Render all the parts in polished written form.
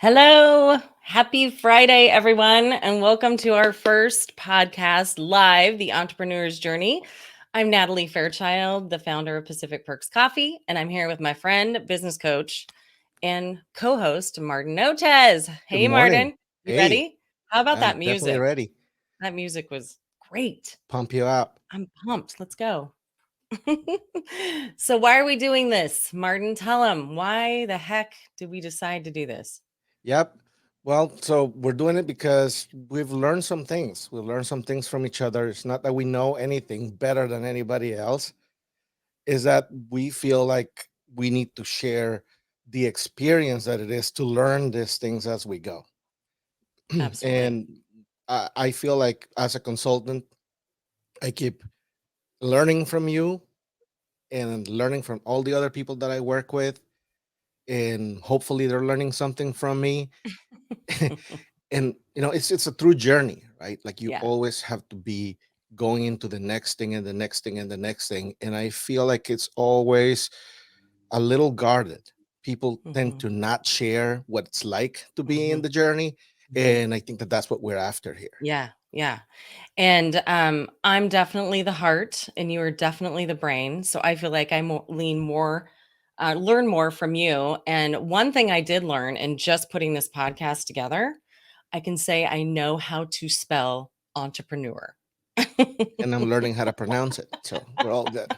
Hello, happy Friday, everyone, and welcome to our first podcast live, The Entrepreneur's Journey. I'm Natalie Fairchild, the founder of Pacific Perks Coffee, and I'm here with my friend, business coach, and co host, Marden Nochez. Good Hey, morning. Marden, you Hey, ready? How about I'm that definitely music? ready. That music was great. Pump you up. I'm pumped. Let's go. So, why are we doing this? Marden, tell them why the heck did we decide to do this? Yep. Well, so we're doing it because we've learned some things. We've learned some things from each other. It's not that we know anything better than anybody else, is that we feel like we need to share the experience that it is to learn these things as we go. Absolutely. And I feel like as a consultant, I keep learning from you and learning from all the other people that I work with, and hopefully they're learning something from me. And it's a true journey, right? Like you Yeah. always have to be going into the next thing and the next thing and the next thing, and I feel like it's always a little guarded. People tend Mhm, to not share what it's like to be in mhm, the journey, mhm. and I think that that's what we're after here. Yeah, yeah, and, I'm definitely the heart, and you are definitely the brain, so I feel like I lean more learn more from you, and one thing I did learn in just putting this podcast together, I can say I know how to spell entrepreneur. And I'm learning how to pronounce it, so we're all good.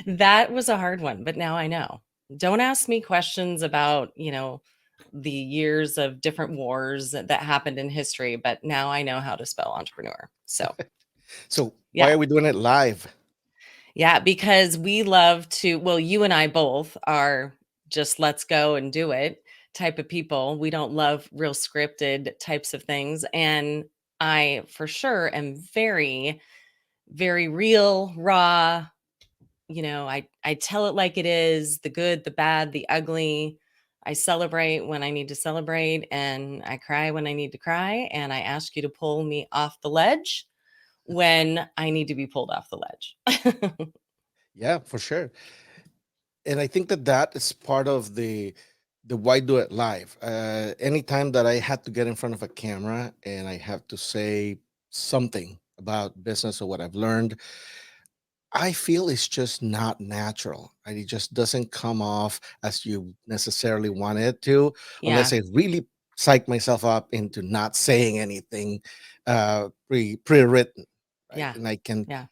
That was a hard one, but now I know. Don't ask me questions about, the years of different wars that happened in history, but now I know how to spell entrepreneur. So, So why yeah. are we doing it live? Yeah, because we love to, well, you and I both are just let's go and do it type of people. We don't love real scripted types of things. And I, for sure, am very, very real, raw. I tell it like it is, the good, the bad, the ugly. I celebrate when I need to celebrate, and I cry when I need to cry, and I ask you to pull me off the ledge when I need to be pulled off the ledge. Yeah, for sure. And I think that that is part of the why do it live. Anytime that I had to get in front of a camera and I have to say something about business or what I've learned, I feel it's just not natural. Right? It just doesn't come off as you necessarily want it to, unless Yeah, I really psych myself up into not saying anything pre-written, right? yeah, And I can, yeah,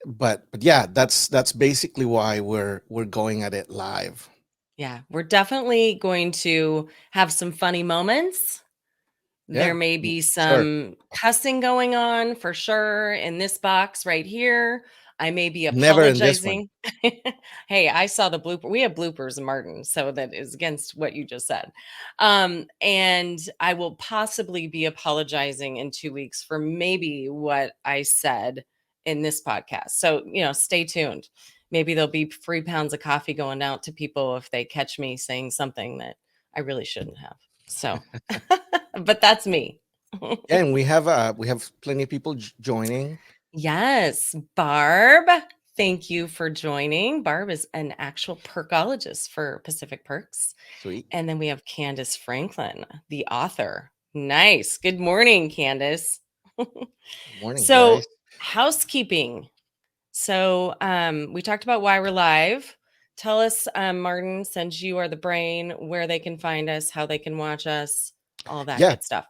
but yeah, that's basically why we're going at it live. yeah. We're definitely going to have some funny moments. There Yeah, may be sure. some cussing going on for sure in this box right here. I may be Never in this one. apologizing. Hey, I saw the blooper. We have bloopers, Martin, so that is against what you just said. And I will possibly be apologizing in 2 weeks for maybe what I said in this podcast. So, stay tuned. Maybe there'll be 3 pounds of coffee going out to people if they catch me saying something that I really shouldn't have. So, but that's me. Yeah, and we have plenty of people joining. Yes, Barb. Thank you for joining. Barb is an actual perkologist for Pacific Perks. Sweet. And then we have Candace Franklin, the author. Nice. Good morning, Candace. Good morning, So, guys. housekeeping. So, we talked about why we're live. Tell us, Martin, since you are the brain, where they can find us, how they can watch us, all that Yeah, good stuff.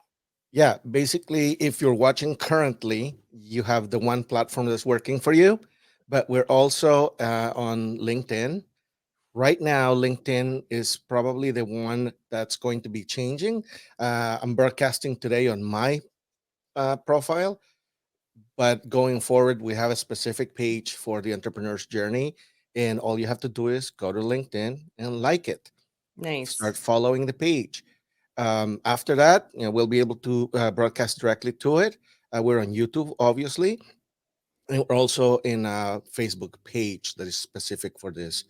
yeah. Basically, if you're watching currently, you have the one platform that's working for you, but we're also on LinkedIn. Right now, LinkedIn is probably the one that's going to be changing. I'm broadcasting today on my profile, but going forward, we have a specific page for the entrepreneur's journey. And all you have to do is go to LinkedIn and like it, Nice. start following the page. After that, we'll be able to broadcast directly to it. We're on YouTube, obviously, and we're also in a Facebook page that is specific for this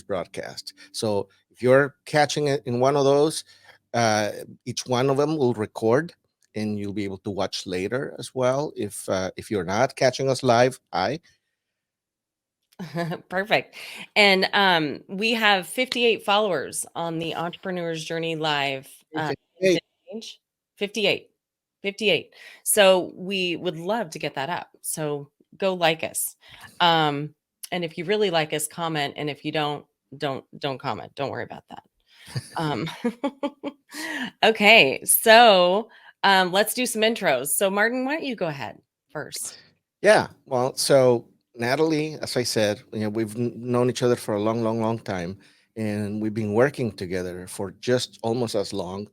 broadcast. So if you're catching it in one of those, uh, each one of them will record, and you'll be able to watch later as well. If you're not catching us live, hi. Perfect. And we have 58 followers on the Entrepreneur's Journey Live Hey, LinkedIn page. 58. 58. So we would love to get that up. So go like us. Um, and if you really like us, comment. And if you don't comment. Don't worry about that. Um, okay. So let's do some intros. So Martin, why don't you go ahead first? yeah. Well, so Natalie, as I said, we've known each other for a long, long, long time, and we've been working together for just almost as long.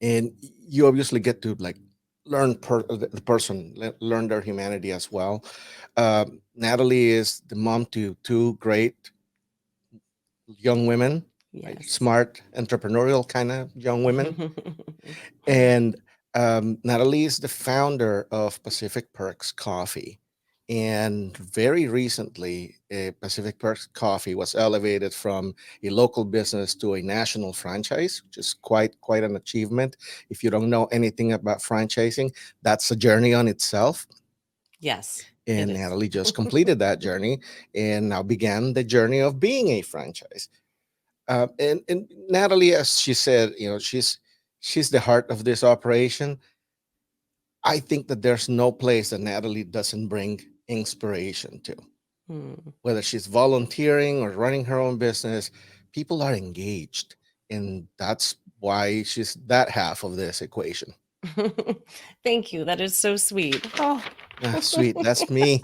And you obviously get to like learn the person, learn their humanity as well. Natalie is the mom to two great young women, right? Yes. Smart, entrepreneurial kind of young women. And Natalie is the founder of Pacific Perks Coffee. And very recently, Pacific Perks Coffee was elevated from a local business to a national franchise, which is quite an achievement. If you don't know anything about franchising, that's a journey on itself. Yes, it And is. Natalie just completed that journey and now began the journey of being a franchise. And Natalie, as she said, she's the heart of this operation. I think that there's no place that Natalie doesn't bring inspiration to. Hmm. Whether she's volunteering or running her own business, people are engaged, and that's why she's that half of this equation. Thank you. That is so sweet. Oh. Ah, sweet, that's me.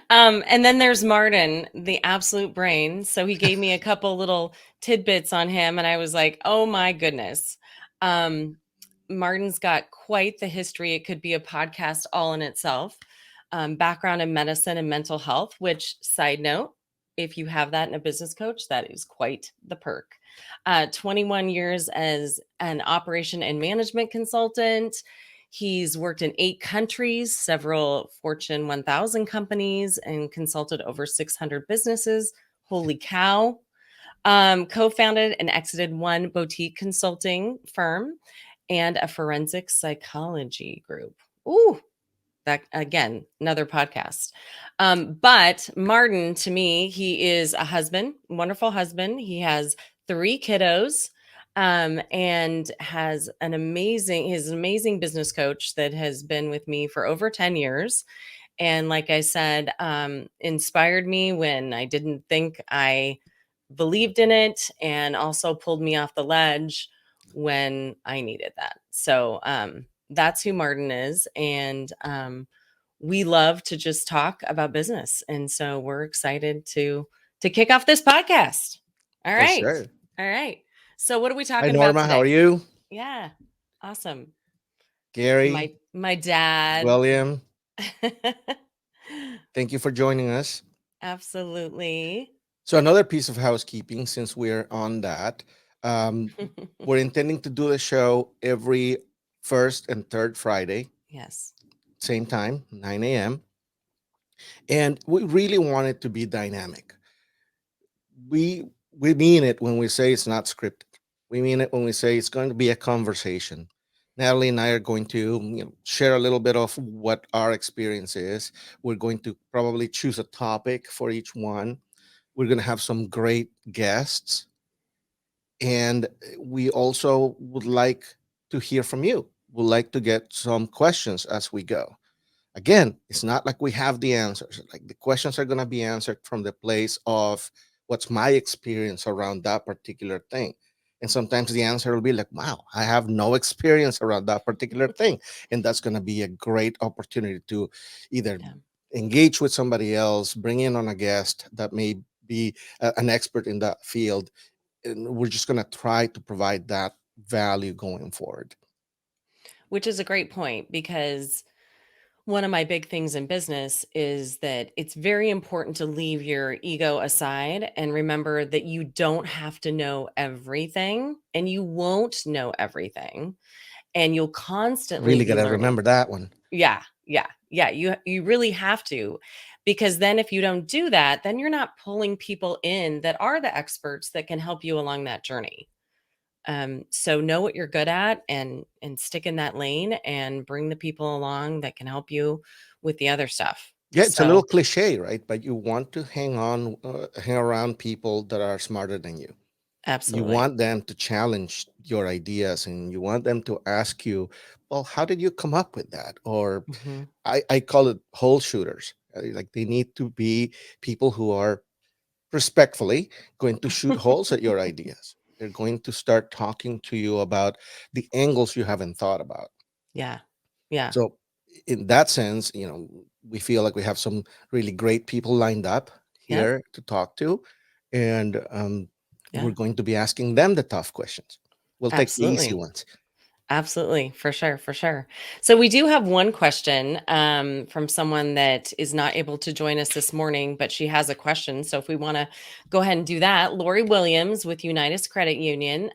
And then there's Marden, the absolute brain. So he gave me a couple little tidbits on him, and I was like, oh my goodness. Um, Marden's got quite the history. It could be a podcast all in itself. Background in medicine and mental health, which, side note, if you have that in a business coach, that is quite the perk. 21 years as an operation and management consultant. He's worked in 8 countries, several Fortune 1000 companies, and consulted over 600 businesses. Holy cow. Co founded and exited one boutique consulting firm and a forensic psychology group. Ooh, that again, another podcast. But Marden, to me, he is a husband, wonderful husband. He has 3 kiddos, and has he's an amazing business coach that has been with me for over 10 years. And like I said, inspired me when I didn't think I believed in it, and also pulled me off the ledge when I needed that. So that's who Marden is. And we love to just talk about business. And so we're excited to kick off this podcast. All For right. sure. All right. So what are we Hi, talking about Norma. How are today? you? Yeah. Awesome. Gary, My dad. William, thank you for joining us. Absolutely. So, another piece of housekeeping, since we're on that, um, we're intending to do the show every first and third Friday, Yes. same time, 9 a.m. And we really want it to be dynamic. We mean it when we say it's not scripted. We mean it when we say it's going to be a conversation. Natalie and I are going to share a little bit of what our experience is. We're going to probably choose a topic for each one. We're going to have some great guests, and we also would like to hear from you. We'd like to get some questions as we go. Again, it's not like we have the answers. Like the questions are going to be answered from the place of what's my experience around that particular thing. And sometimes the answer will be like, wow, I have no experience around that particular thing. And that's going to be a great opportunity to either Yeah. engage with somebody else, bring in on a guest that may be an expert in that field. And we're just going to try to provide that value going forward. Which is a great point, because one of my big things in business is that it's very important to leave your ego aside and remember that you don't have to know everything, and you won't know everything, and you'll constantly Really got be to learning. remember that one. Yeah, yeah, yeah. You really have to, because then if you don't do that, then you're not pulling people in that are the experts that can help you along that journey. So know what you're good at, and stick in that lane and bring the people along that can help you with the other stuff. Yeah, it's a little So, cliche, right? But you want to hang around people that are smarter than you. You absolutely. want them to challenge your ideas, and you want them to ask you, well, how did you come up with that? Or Mhm. I call it hole shooters. Like they need to be people who are respectfully going to shoot holes at your ideas. They're going to start talking to you about the angles you haven't thought about. Yeah. Yeah. So, in that sense, we feel like we have some really great people lined up Yep. here to talk to, and we're Yeah. going to be asking them the tough questions. We'll take the easy Absolutely. ones. Absolutely, for sure, for sure. So we do have one question from someone that is not able to join us this morning, but she has a question. So if we want to go ahead and do that, Lori Williams with Unitas Credit Union,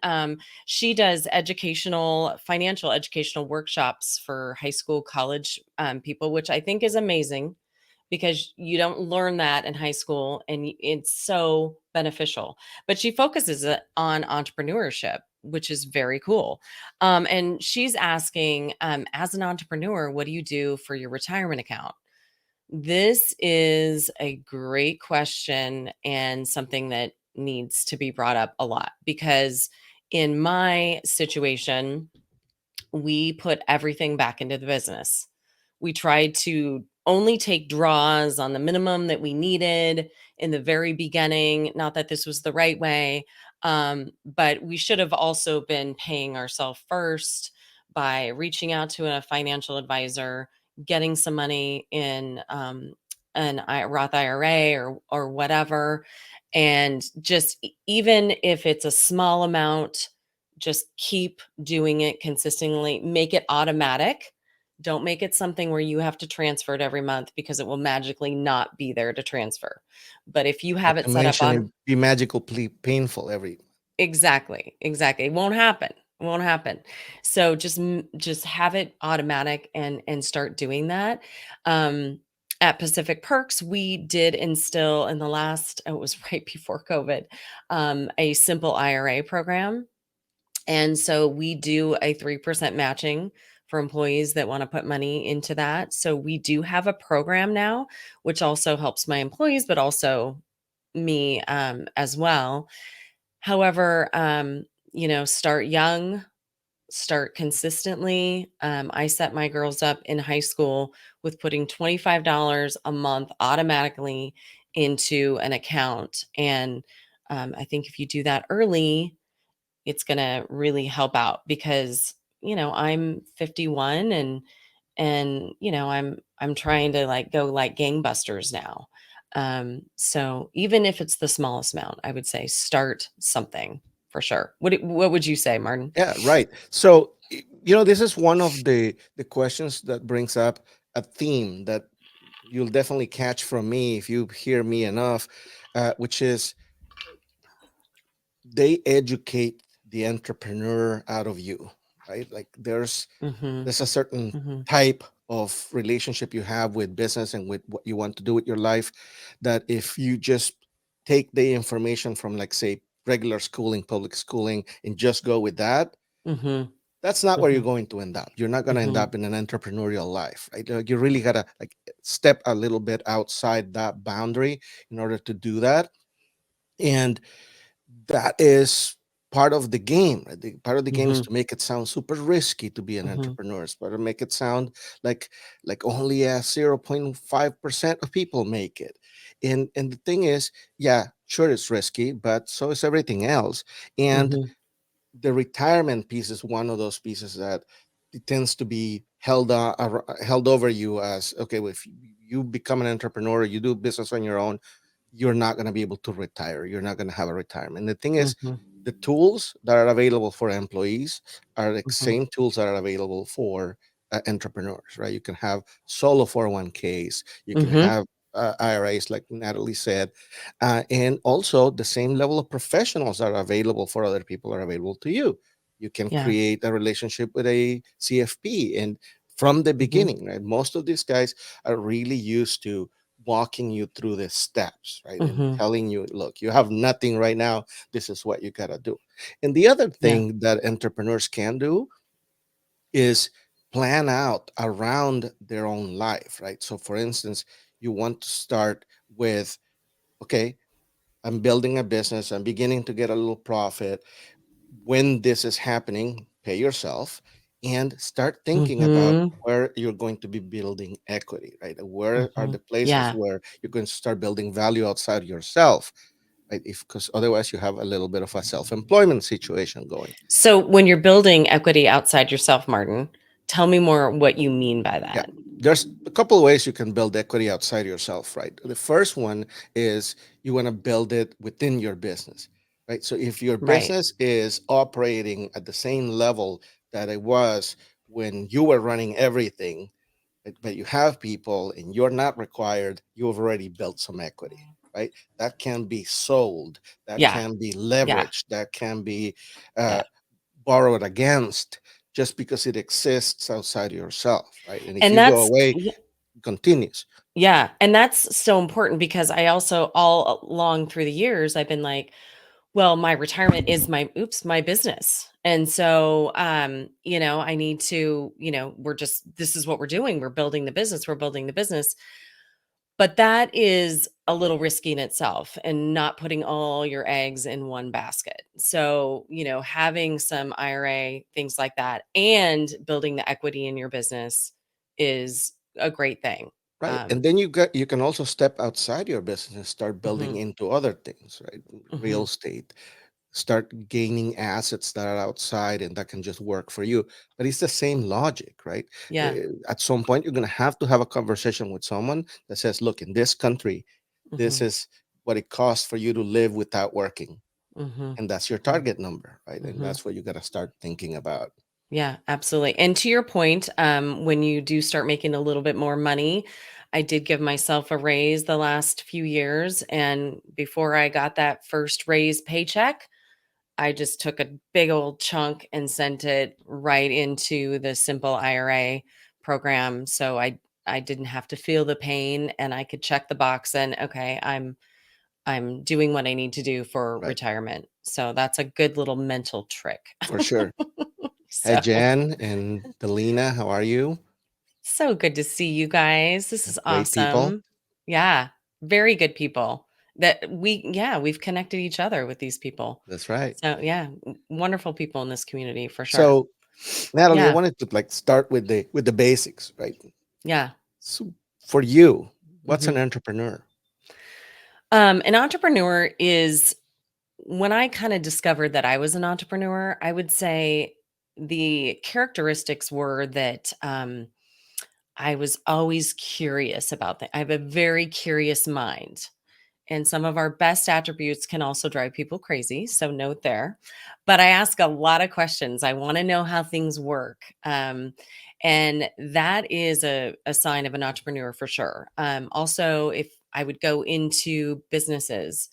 she does financial educational workshops for high school, college people, which I think is amazing because you don't learn that in high school and it's so beneficial. But she focuses on entrepreneurship, which is very cool. And she's asking, as an entrepreneur, what do you do for your retirement account? This is a great question and something that needs to be brought up a lot because in my situation, we put everything back into the business. We tried to only take draws on the minimum that we needed in the very beginning. Not that this was the right way, but we should have also been paying ourselves first by reaching out to a financial advisor, getting some money in Roth IRA or whatever, and just even if it's a small amount, just keep doing it consistently, make it automatic. Don't make it something where you have to transfer it every month because it will magically not be there to transfer. But if you have Not it to set up mention on it be magically painful every. exactly, exactly, it won't happen. It won't happen. So just have it automatic and start doing that. Um, at Pacific Perks, we did instill in the last, oh, it was right before COVID, a simple IRA program, and so we do a 3% matching for employees that want to put money into that. So we do have a program now, which also helps my employees, but also me as well. However, start young, start consistently. I set my girls up in high school with putting $25 a month automatically into an account. And I think if you do that early, it's going to really help out because I'm 51 and I'm trying to like go like gangbusters now. So even if it's the smallest amount, I would say start something for sure. What would you say, Martin? Yeah, right. So, this is one of the questions that brings up a theme that you'll definitely catch from me if you hear me enough, which is they educate the entrepreneur out of you, right? Like Mhm. there's a certain Mhm. type of relationship you have with business and with what you want to do with your life, that if you just take the information from, like, say, regular schooling, public schooling, and just go with that, Mhm. that's not where you're Mhm. going to end up. You're not going to end Mhm. up in an entrepreneurial life, right? You really got to, like, step a little bit outside that boundary in order to do that. And that is part of the game, right? Part of the game is Mhm. to make it sound super risky to be an Mhm. entrepreneur. It's to make it sound like only a 0.5% of people make it. And the thing is, yeah, sure, it's risky, but so is everything else. And Mhm. the retirement piece is one of those pieces that it tends to be held over you as, okay, well, if you become an entrepreneur, you do business on your own, you're not going to be able to retire. You're not going to have a retirement. The thing is, Mhm. the tools that are available for employees are the Mhm. same tools that are available for entrepreneurs, right? You can have solo 401ks, you can Mhm. have IRAs, like Natalie said, and also the same level of professionals that are available for other people are available to you. You can Yeah. create a relationship with a CFP, and from the Mhm. beginning, right? Most of these guys are really used to walking you through the steps, right? And Mhm. telling you, look, you have nothing right now. This is what you got to do. And the other Yeah. thing that entrepreneurs can do is plan out around their own life, right? So, for instance, You want to start with, okay, I'm building a business, I'm beginning to get a little profit. When this is happening, pay yourself and start thinking about Mhm. where you're going to be building equity, right? Where are the Mhm. places Yeah. where you're going to start building value outside yourself, right? If because otherwise you have a little bit of a self-employment situation going. So when you're building equity outside yourself, Martin, tell me more what you mean by Yeah. that. There's a couple of ways you can build equity outside yourself, right? The first one is you want to build it within your business, right? So if your Right. business is operating at the same level that it was when you were running everything, but you have people and you're not required, you have already built some equity, right? That can be sold, that Yeah. can be Yeah. leveraged, that can be uh, Yeah. borrowed against just because it exists outside yourself, right? And if And you go that's away, it continues, yeah, and that's so important because I also all along through the years I've been like, well, my retirement is my business. And so I need to, we're just this is what we're doing. We're building the business, we're building the business. But that is a little risky in itself and not putting all your eggs in one basket. So, having some IRA, things like that, and building the equity in your business is a great thing. right? Um, And then you can also step outside your business and start building mhm, into other things, right? Real mhm. estate, start gaining assets that are outside and that can just work for you. But it's the same logic, right? Yeah. At some point, you're going to have a conversation with someone that says, look, in this country, this Mhm, is what it costs for you to live without working. mhm, And that's your mhm, target number, right? And mhm. that's what you got to start thinking about. Yeah, absolutely. And to your point, when you do start making a little bit more money, I did give myself a raise the last few years. And before I got that first raise paycheck, I just took a big old chunk and sent it right into the simple IRA program. So I didn't have to feel the pain and I could check the box and okay, I'm doing what I need to do for Right. retirement. So that's a good little mental trick. For sure. Hey, So Jan and Delina, how are you? so good to see you guys. This is Great people. awesome. Yeah, very good people that we've connected each other with these people. That's right. So, yeah, wonderful people in this community for sure. So, Natalie, I Yeah. wanted to like start with the basics, right? Yeah. So, for you, what's an Mhm. entrepreneur? An entrepreneur is when I kind of discovered that I was an entrepreneur, I would say the characteristics were that I was always curious about things. I have a very curious mind. And some of our best attributes can also drive people crazy. So, note there. But I ask a lot of questions. I want to know how things work. And that is a sign of an entrepreneur for sure. Also, if I would go into businesses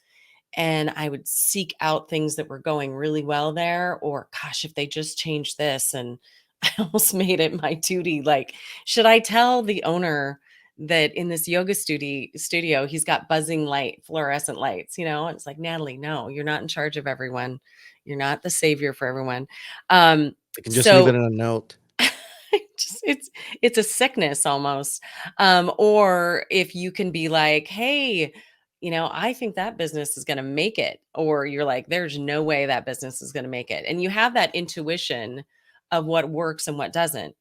and I would seek out things that were going really well there, or gosh, if they just changed this, and I almost made it my duty. Like, should I tell the owner that in this yoga studio he's got buzzing light, fluorescent lights? And it's like, Natalie, no, you're not in charge of everyone. You're not the savior for everyone. Um, I can just leave it so in a note. it's a sickness almost. Or if you can be like, hey, I think that business is going to make it, or you're like, there's no way that business is going to make it, and you have that intuition of what works and what doesn't.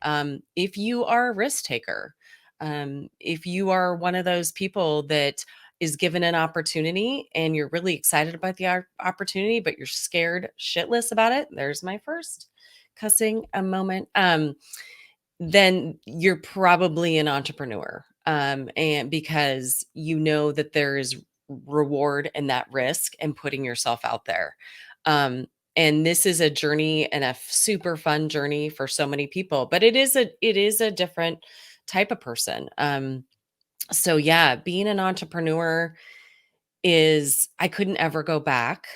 If you are a risk taker, if you are one of those people that is given an opportunity and you're really excited about the opportunity but you're scared shitless about it, there's my first cussing a moment. Then you're probably an entrepreneur. And because you know that there is reward in that risk and putting yourself out there. Um, and this is a journey and a super fun journey for so many people, but it is a different type of person. So yeah, being an entrepreneur is I couldn't ever go back.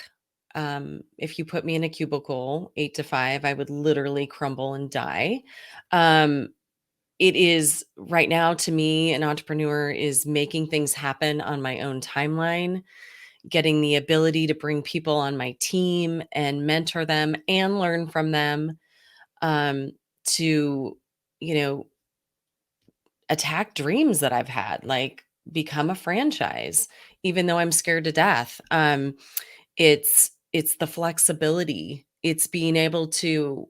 If you put me in a cubicle 8 to 5, I would literally crumble and die. Um, it is right now to me, an entrepreneur is making things happen on my own timeline, getting the ability to bring people on my team and mentor them and learn from them, to, you know, attack dreams that I've had. Like, become a franchise, even though I'm scared to death. It's the flexibility. It's being able to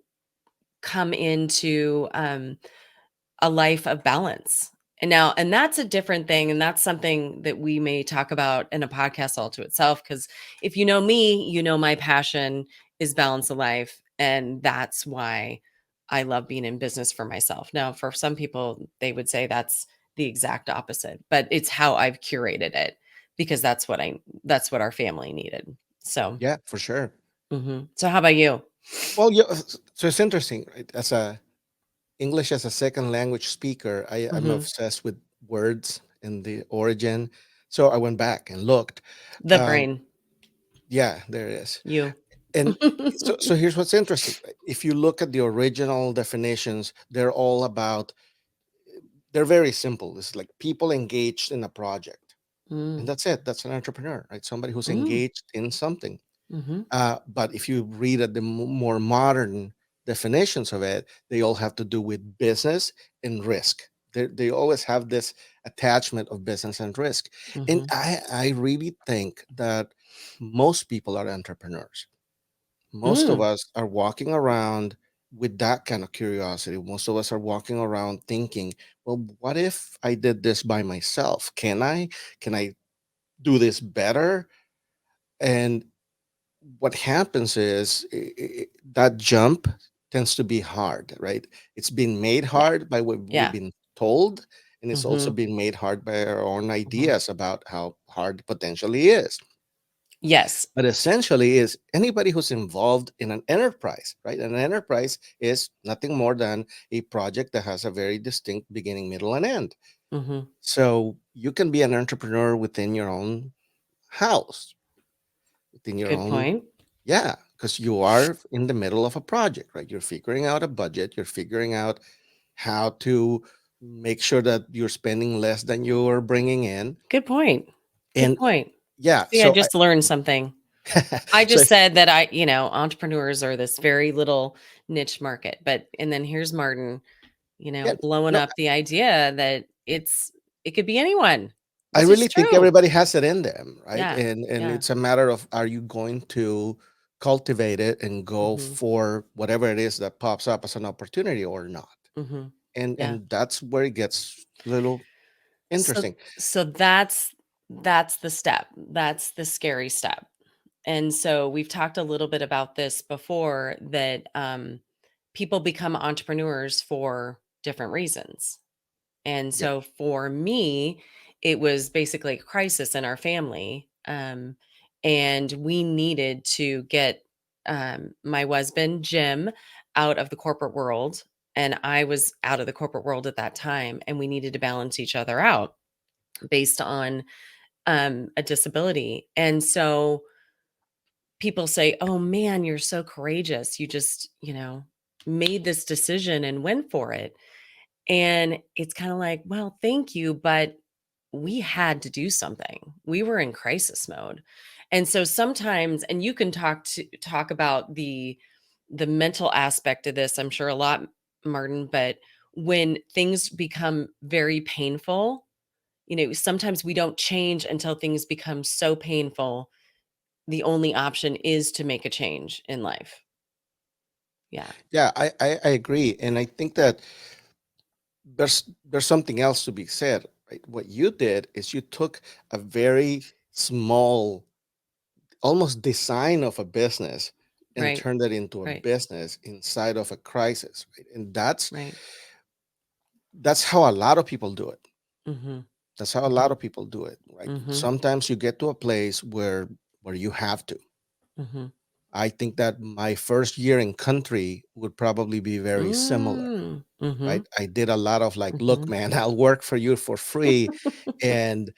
come into a life of balance. And that's a different thing. And that's something that we may talk about in a podcast all to itself. Because if you know me, you know my passion is balance of life. And that's why I love being in business for myself. Now, for some people, they would say that's the exact opposite, but it's how I've curated it because that's what our family needed. So, Yeah, for sure. so how about you? Well, yeah. So it's interesting, right? As a English as a second language speaker, I'm Hmm. obsessed with words and the origin. So I went back and looked. The Um, brain, yeah, there it is. you. And so here's what's interesting. Right? If you look at the original definitions, they're very simple. It's like people engaged in a project, and Mm, that's it. That's an entrepreneur, right? Somebody who's mm, engaged in something. mhm, But if you read at the more modern definitions of it, they all have to do with business and risk. They always have this attachment of business and risk. And mhm, I really think that most people are entrepreneurs. Most of mm, us are walking around with that kind of curiosity. Most of us are walking around thinking, well, what if I did this by myself? Can I? Can I do this better? And what happens is that jump tends to be hard, right? It's been made yeah, hard by what we've yeah, been told, and it's also mhm, been made hard by our own mhm. ideas about how hard it potentially is. Yes, But essentially, is anybody who's involved in an enterprise, right? An enterprise is nothing more than a project that has a very distinct beginning, middle, and end. mhm, So you can be an entrepreneur within your own house, within your good own. point. Yeah, because you are in the middle of a project, right? You're figuring out a budget, you're figuring out how to make sure that you're spending less than you're bringing in. Good point. Good And point. yeah, See, I just learned something. I so just said that entrepreneurs are this very little niche market, but and then here's Martin, yeah, blowing no, up the idea that it could be anyone, I which really is think true. everybody has it in them, right? Yeah. And Yeah. it's a matter of, are you going to cultivate it and go Mhm. for whatever it is that pops up as an opportunity or not? Mhm. And Yeah. that's where it gets a little So interesting. so that's the step. That's the scary step. And so we've talked a little bit about this before that people become entrepreneurs for different reasons. And Yeah. so for me, it was basically a crisis in our family. And we needed to get my husband, Jim, out of the corporate world. And I was out of the corporate world at that time. And we needed to balance each other out based on a disability. And so people say, "Oh man, you're so courageous. You just, made this decision and went for it." And it's kind of like, "Well, thank you, but we had to do something. We were in crisis mode." And so sometimes, and you can talk about the mental aspect of this, I'm sure a lot, Martin, but when things become very painful, sometimes we don't change until things become so painful. The only option is to make a change in life. Yeah. Yeah, I agree. And I think that there's something else to be said, right? What you did is you took a very small, almost design of a business and Right. turned it into a Right. business inside of a crisis, right? And Right. that's how a lot of people do it. Mhm. That's how a lot Mhm. of people do it, right? Mhm. Sometimes you get to a place where you have to. Mhm. I think that my first year in country would probably be very similar, Mm. right? Mhm. I did a lot of like, look, Mhm. man, I'll work for you for free. And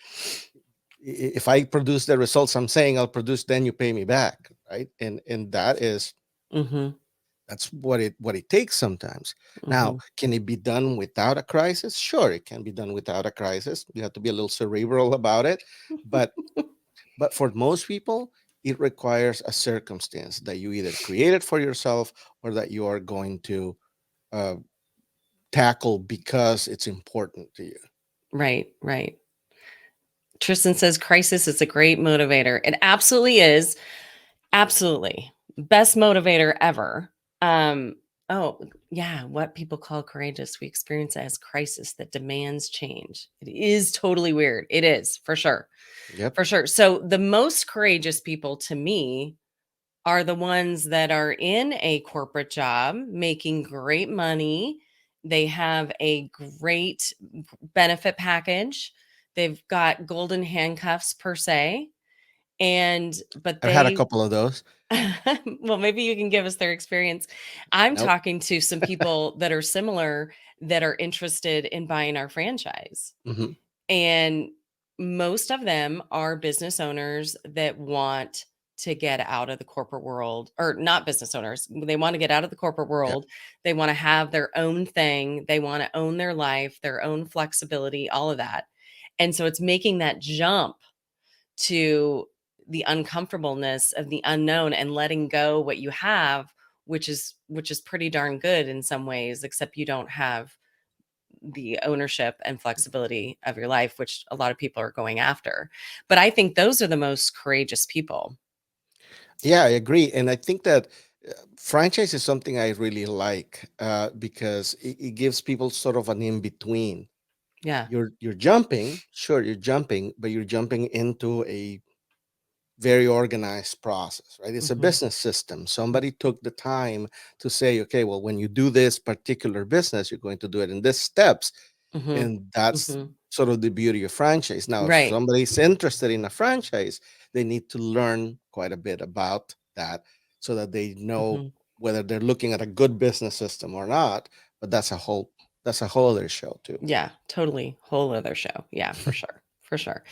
if I produce the results I'm saying I'll produce, then you pay me back, right? And Mhm. that's what it takes sometimes. Now, Mhm. can it be done without a crisis? Sure, it can be done without a crisis. You have to be a little cerebral about it, but for most people, it requires a circumstance that you either created for yourself or that you are going to uh, tackle because it's important to you. Right. Right. Tristan says crisis is a great motivator. It absolutely is. Absolutely. Best motivator ever. Oh, yeah, what people call courageous, we experience it as crisis that demands change. It is totally weird. It is, for sure. Yep. For sure. So the most courageous people to me are the ones that are in a corporate job making great money. They have a great benefit package. They've got golden handcuffs per se. And but I've had a they couple of those. well, maybe you can give us their experience. I'm Nope. talking to some people that are similar that are interested in buying our franchise. Hmm. And most of them are business owners that want to get out of the corporate world, or not business owners. They want to get out of the corporate Yeah. world. They want to have their own thing. They want to own their life, their own flexibility, all of that. And so it's making that jump to the uncomfortableness of the unknown and letting go what you have, which is pretty darn good in some ways, except you don't have the ownership and flexibility of your life, which a lot of people are going after. But I think those are the most courageous people. Yeah, I agree. And I think that franchise is something I really like because it gives people sort of an in between. Yeah. You're jumping, sure, you're jumping, but you're jumping into a very organized process, right? It's a Mhm. business system. Somebody took the time to say, okay, well, when you do this particular business, you're going to do it in this steps. Mhm. And that's Mhm. sort of the beauty of franchise. Now, if Right. somebody's interested in a franchise, they need to learn quite a bit about that so that they know Mhm. whether they're looking at a good business system or not. But that's a whole other show too. Yeah, totally. Whole other show. Yeah, for sure. For sure.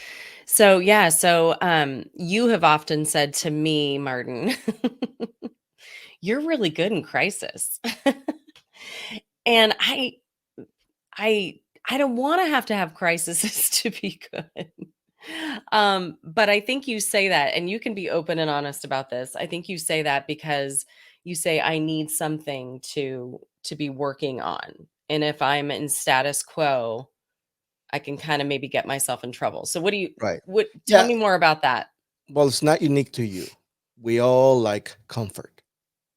So, yeah, so you have often said to me, Martin, you're really good in crisis. And I I don't want to have crises to be good. But I think you say that, and you can be open and honest about this. I think you say that because you say I need something to be working on. And if I'm in status quo, I can kind of maybe get myself in trouble. So Right. what tell Yeah. me more about that. Well, it's not unique to you. We all like comfort.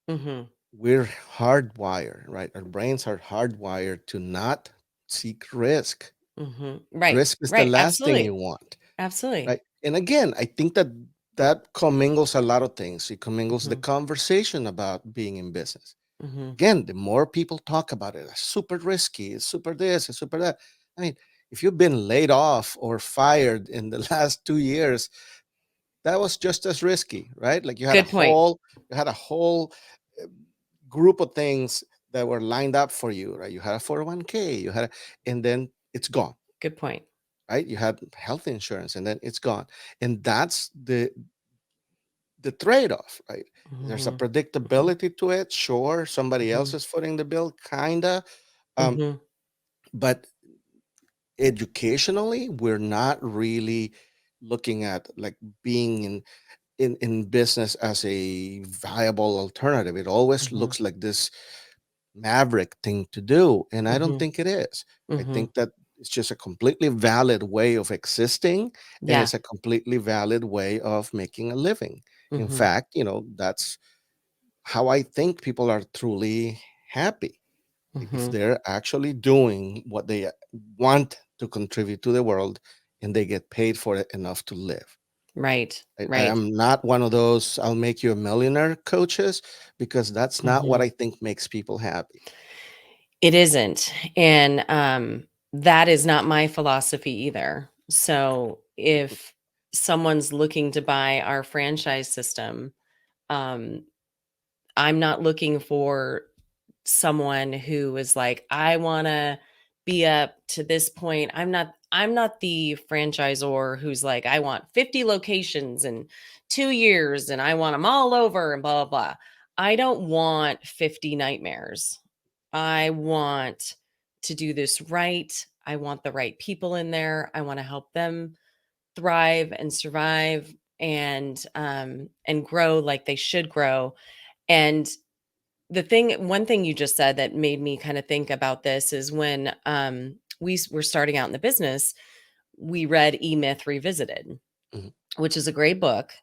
Mhm. We're hardwired, right? Our brains are hardwired to not seek risk. Mhm. Right. Risk is the Right. last thing you Absolutely. want, Absolutely. right? And again, I think that that commingles a lot of things. It commingles the Mhm. conversation about being in business. Mhm. Again, the more people talk about it, it's super risky, it's super this, it's super that. I mean, if you've been laid off or fired in the last 2 years, that was just as risky, right? Like Good point. you had a whole uh, group of things that were lined up for you, right? You had a 401k, and then it's gone, Good point. right? You had health insurance, and then it's gone, and that's the trade-off, right? There's a Mhm. Mhm. predictability to it. Sure, somebody else Mhm. is footing the bill, kinda, um, Mhm. but educationally, we're not really looking at like being in business as a viable alternative. It always Mhm. looks like this maverick thing to do, and I don't Mhm. think it is. I Mhm. think that it's just a completely valid way of existing, and Yeah. it's a completely valid way of making a living. In Mhm. fact, that's how I think people are truly happy if Mhm. they're actually doing what they want to contribute to the world and they get paid for it enough to live. Right. I Right. am not one of those "I'll make you a millionaire" coaches because that's not what Mhm. I think makes people happy. It isn't. And that is not my philosophy either. So if someone's looking to buy our franchise system, um I'm not looking for someone who is like, I want to be up to this point. I'm not the franchisor who's like, I want 50 locations in 2 years and I want them all over and blah blah blah. I don't want 50 nightmares. I want to do this right. I want the right people in there. I want to help them thrive and survive and grow like they should grow. And one thing you just said that made me kind of think about this is when were starting out in the business, we read E-Myth Revisited, Mhm. which is a great book.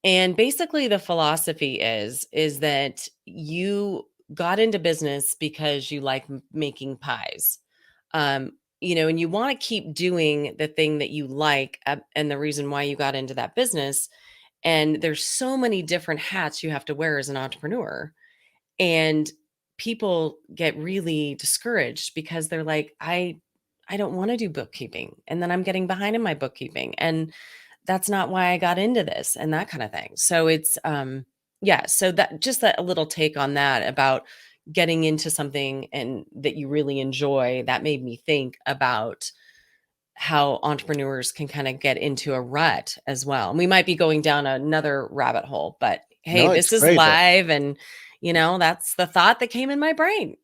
And basically the philosophy is that you got into business because you like making pies. And you want to keep doing the thing that you like, and the reason why you got into that business. And there's so many different hats you have to wear as an entrepreneur. And people get really discouraged because they're like, I don't want to do bookkeeping, and then I'm getting behind in my bookkeeping, and that's not why I got into this, and that kind of thing. So it's yeah, so that just that a little take on that about getting into something and that you really enjoy, that made me think about how entrepreneurs can kind of get into a rut as well. And we might be going down another rabbit hole, but hey, No, it's this is great though. live, and that's the thought that came in my brain.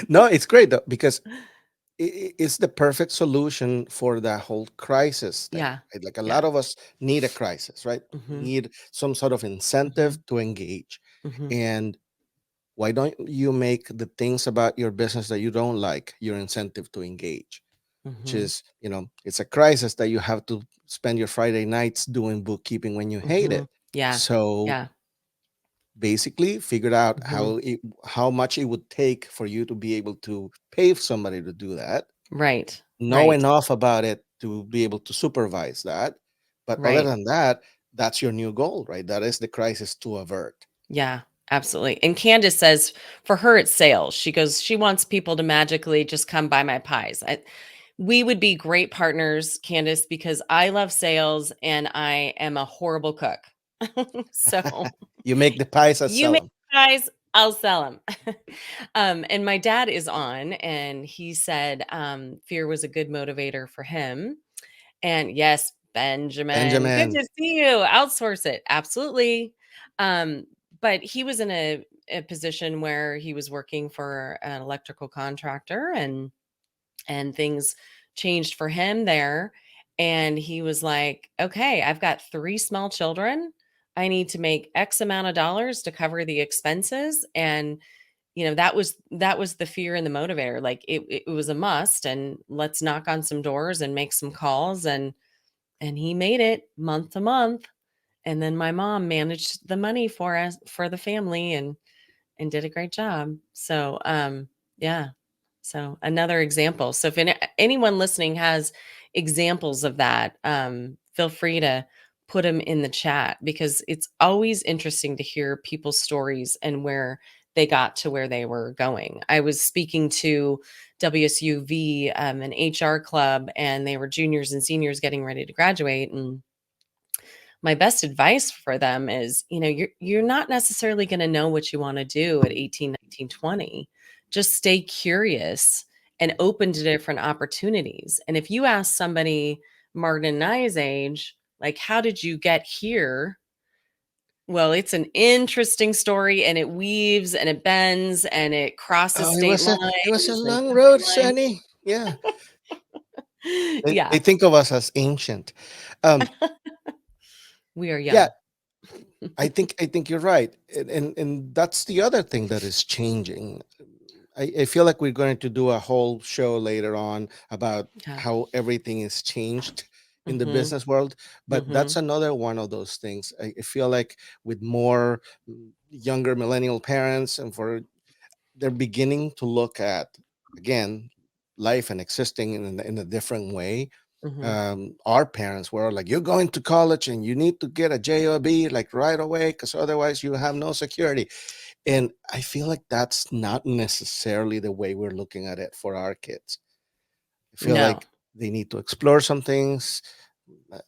No, it's great though, because it's the perfect solution for that whole crisis thing. Yeah. Right? Like a Yeah. lot of us need a crisis, right? We Mhm. need some sort of incentive Mhm. to engage. Mhm. And why don't you make the things about your business that you don't like your incentive to engage? Which Mhm. is, it's a crisis that you have to spend your Friday nights doing bookkeeping when you hate it. Mhm. Yeah. So Yeah. basically figured out Mhm. how much it would take for you to be able to pay somebody to do that, Right. know Right. enough about it to be able to supervise that. But other Right. than that, that's your new goal, right? That is the crisis to avert. Yeah, absolutely. And Candace says for her, it's sales. She goes, she wants people to magically just come buy my pies. We would be great partners, Candace, because I love sales and I am a horrible cook. So You make the pies and you sell make them. pies, I'll sell them. And my dad is on, and he said fear was a good motivator for him. And yes, Benjamin, good Benjamin. to see you. Outsource it. Absolutely. Um, but he was in a position where he was working for an electrical contractor, and things changed for him there. And he was like, okay, I've got three small children. I need to make X amount of dollars to cover the expenses. And that was the fear and the motivator. Like it was a must, and let's knock on some doors and make some calls. And he made it month to month, and then my mom managed the money for us, for the family, and did a great job. So yeah, so another example. So if anyone listening has examples of that, feel free to put them in the chat, because it's always interesting to hear people's stories and where they got to where they were going. I was speaking to WSUV, an HR club, and they were juniors and seniors getting ready to graduate. And my best advice for them is, you're not necessarily going to know what you want to do at 18, 19, 20. Just stay curious and open to different opportunities. And if you ask somebody Marden and I's age, like, how did you get here? Well, it's an interesting story, and it weaves and it bends and it crosses Oh, state it was a lines and long road, country lines. Sonny. Yeah. They Yeah, think of us as ancient. Um, we are yeah, young. I think you're right, and that's the other thing that is changing. I feel like we're going to do a whole show later on about Yeah. how everything is changed in the Hmm. business world, but Hmm. that's another one of those things. I feel like with more younger millennial parents, and for they're beginning to look at again life and existing in a different way. Hmm. Our parents were like, you're going to college and you need to get a job like right away, because otherwise you have no security. And I feel like that's not necessarily the way we're looking at it for our kids. I feel No. like they need to explore some things.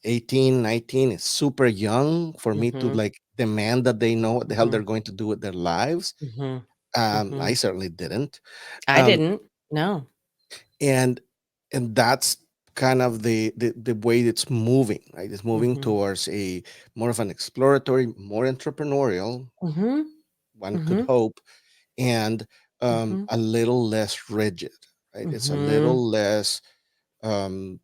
18, 19 is super young for me to Hmm. like demand that they know what the hell Hmm. they're going to do with their lives. Hmm. I Hmm. certainly didn't. I Um, didn't. No. and and that's kind of the way it's moving, right? It's moving Hmm. towards a more of an exploratory, more entrepreneurial, Hmm. one could Hmm. hope, and Hmm. a little less rigid, right? It's a Hmm. little less um,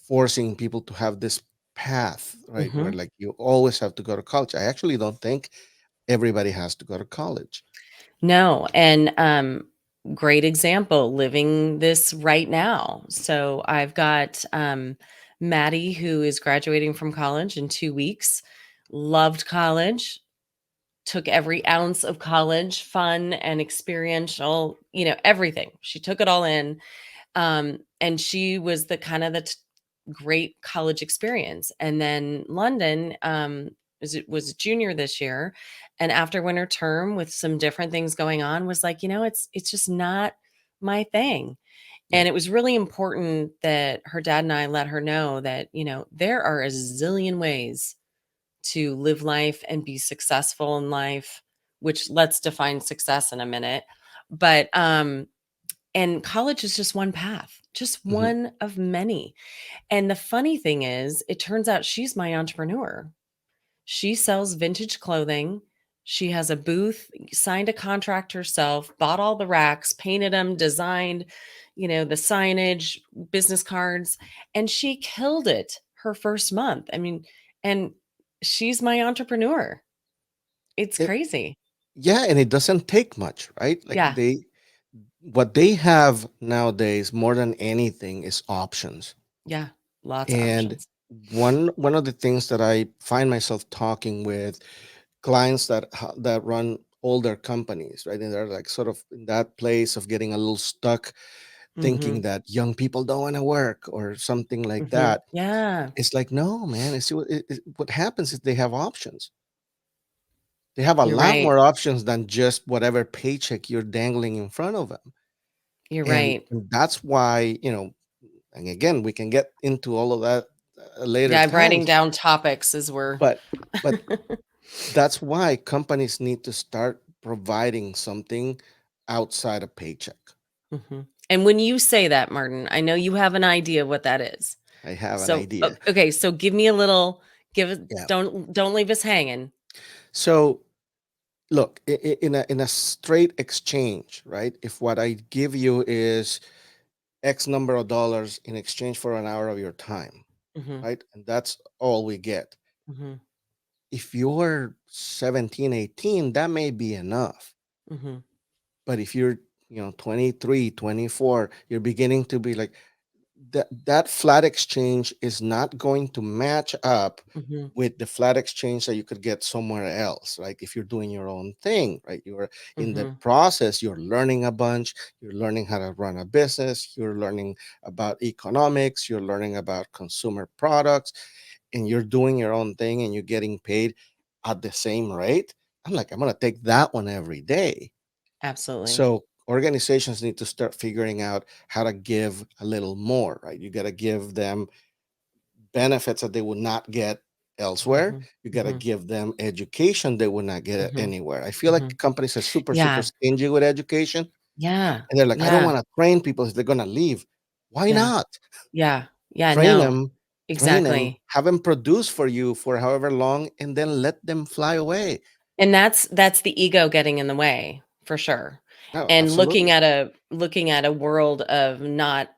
forcing people to have this path, right? Where Hmm. like you always have to go to college. I actually don't think everybody has to go to college. No. And great example living this right now. So I've got Maddie, who is graduating from college in 2 weeks, loved college, took every ounce of college fun and experiential, everything. She took it all in. And she was the kind of great college experience. And then London was a junior this year, and after winter term with some different things going on, was like, it's just not my thing. Yeah. And it was really important that her dad and I let her know that, there are a zillion ways to live life and be successful in life, which let's define success in a minute. But and college is just one path, just Mhm. one of many. And the funny thing is, it turns out she's my entrepreneur. She sells vintage clothing. She has a booth, signed a contract herself, bought all the racks, painted them, designed, the signage, business cards, and she killed it her first month. I mean, and she's my entrepreneur. It's It, crazy. yeah, and it doesn't take much, right? Like Yeah. what they have nowadays more than anything is options. Yeah. Lots of And options. one of the things that I find myself talking with clients that run older companies, right? And they're like sort of in that place of getting a little stuck, thinking Mhm. that young people don't want to work or something like Mhm. that. Yeah. It's like, no, man. What happens is they have options. They have a You're lot right. more options than just whatever paycheck you're dangling in front of them. You're And right. that's why, and again, we can get into all of that later Yeah, I'm writing times, down topics as we're but but that's why companies need to start providing something outside a paycheck. Mhm. And when you say that, Martin, I know you have an idea what that is. I have an So, idea. okay, so give me a little give it Yeah. don't leave us hanging. So look, in a straight exchange, right? If what I give you is X number of dollars in exchange for an hour of your time, Mhm. right? And that's all we get. Mhm. If you're 17, 18, that may be enough. Mhm. But if you're, 23, 24, you're beginning to be like, that flat exchange is not going to match up Mhm. with the flat exchange that you could get somewhere else. Like if you're doing your own thing, right? You're in the Mhm. process, you're learning a bunch, you're learning how to run a business, you're learning about economics, you're learning about consumer products, and you're doing your own thing and you're getting paid at the same rate. I'm like, I'm gonna take that one every day. Absolutely. So organizations need to start figuring out how to give a little more, right? You got to give them benefits that they would not get elsewhere. Mhm. You got to Mhm. give them education they would not get Mhm. anywhere. I feel like Mhm. companies are super, super Yeah. stingy with education. Yeah. And they're like, I don't Yeah. want to train people if they're going to leave. Why Yeah. not? Yeah. Yeah, Train no. them, train them, Exactly. have them produce for you for however long, and then let them fly away. And that's the ego getting in the way, for sure. No, And absolutely. looking at a world of not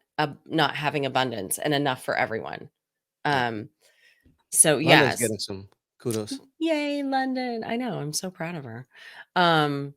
having abundance and enough for everyone. Yeah. Um, so London's yes. getting some kudos. Yay, London. I know, I'm so proud of her. Um,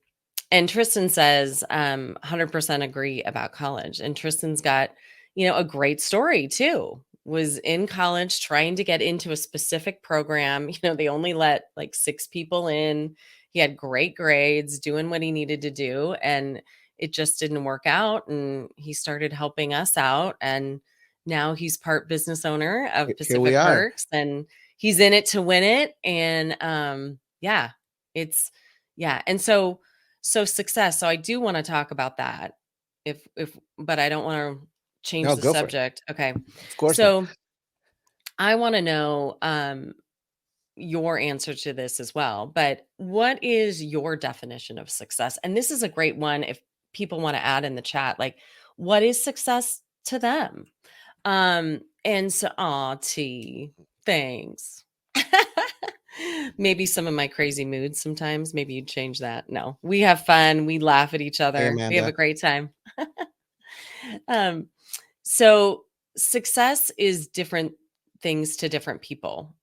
and Tristan says, 100% agree about college. And Tristan's got, a great story too. Was in college trying to get into a specific program. They only let like 6 people in. He had great grades, doing what he needed to do. And it just didn't work out. And he started helping us out. And now he's part business owner of Here we Pacific are. Perks. And he's in it to win it. And yeah, it's, yeah. And so success. So I do want to talk about that. If but I don't want to change No, the go for it. subject. Okay. Of course not. So I want to know your answer to this as well. But what is your definition of success? And this is a great one if people want to add in the chat, like, what is success to them? And so, aw, T, thanks. Maybe some of my crazy moods sometimes. Maybe you'd change that. No, we have fun. We laugh at each Hey, other. We have a Amanda. great time. um, so success is different things to different people.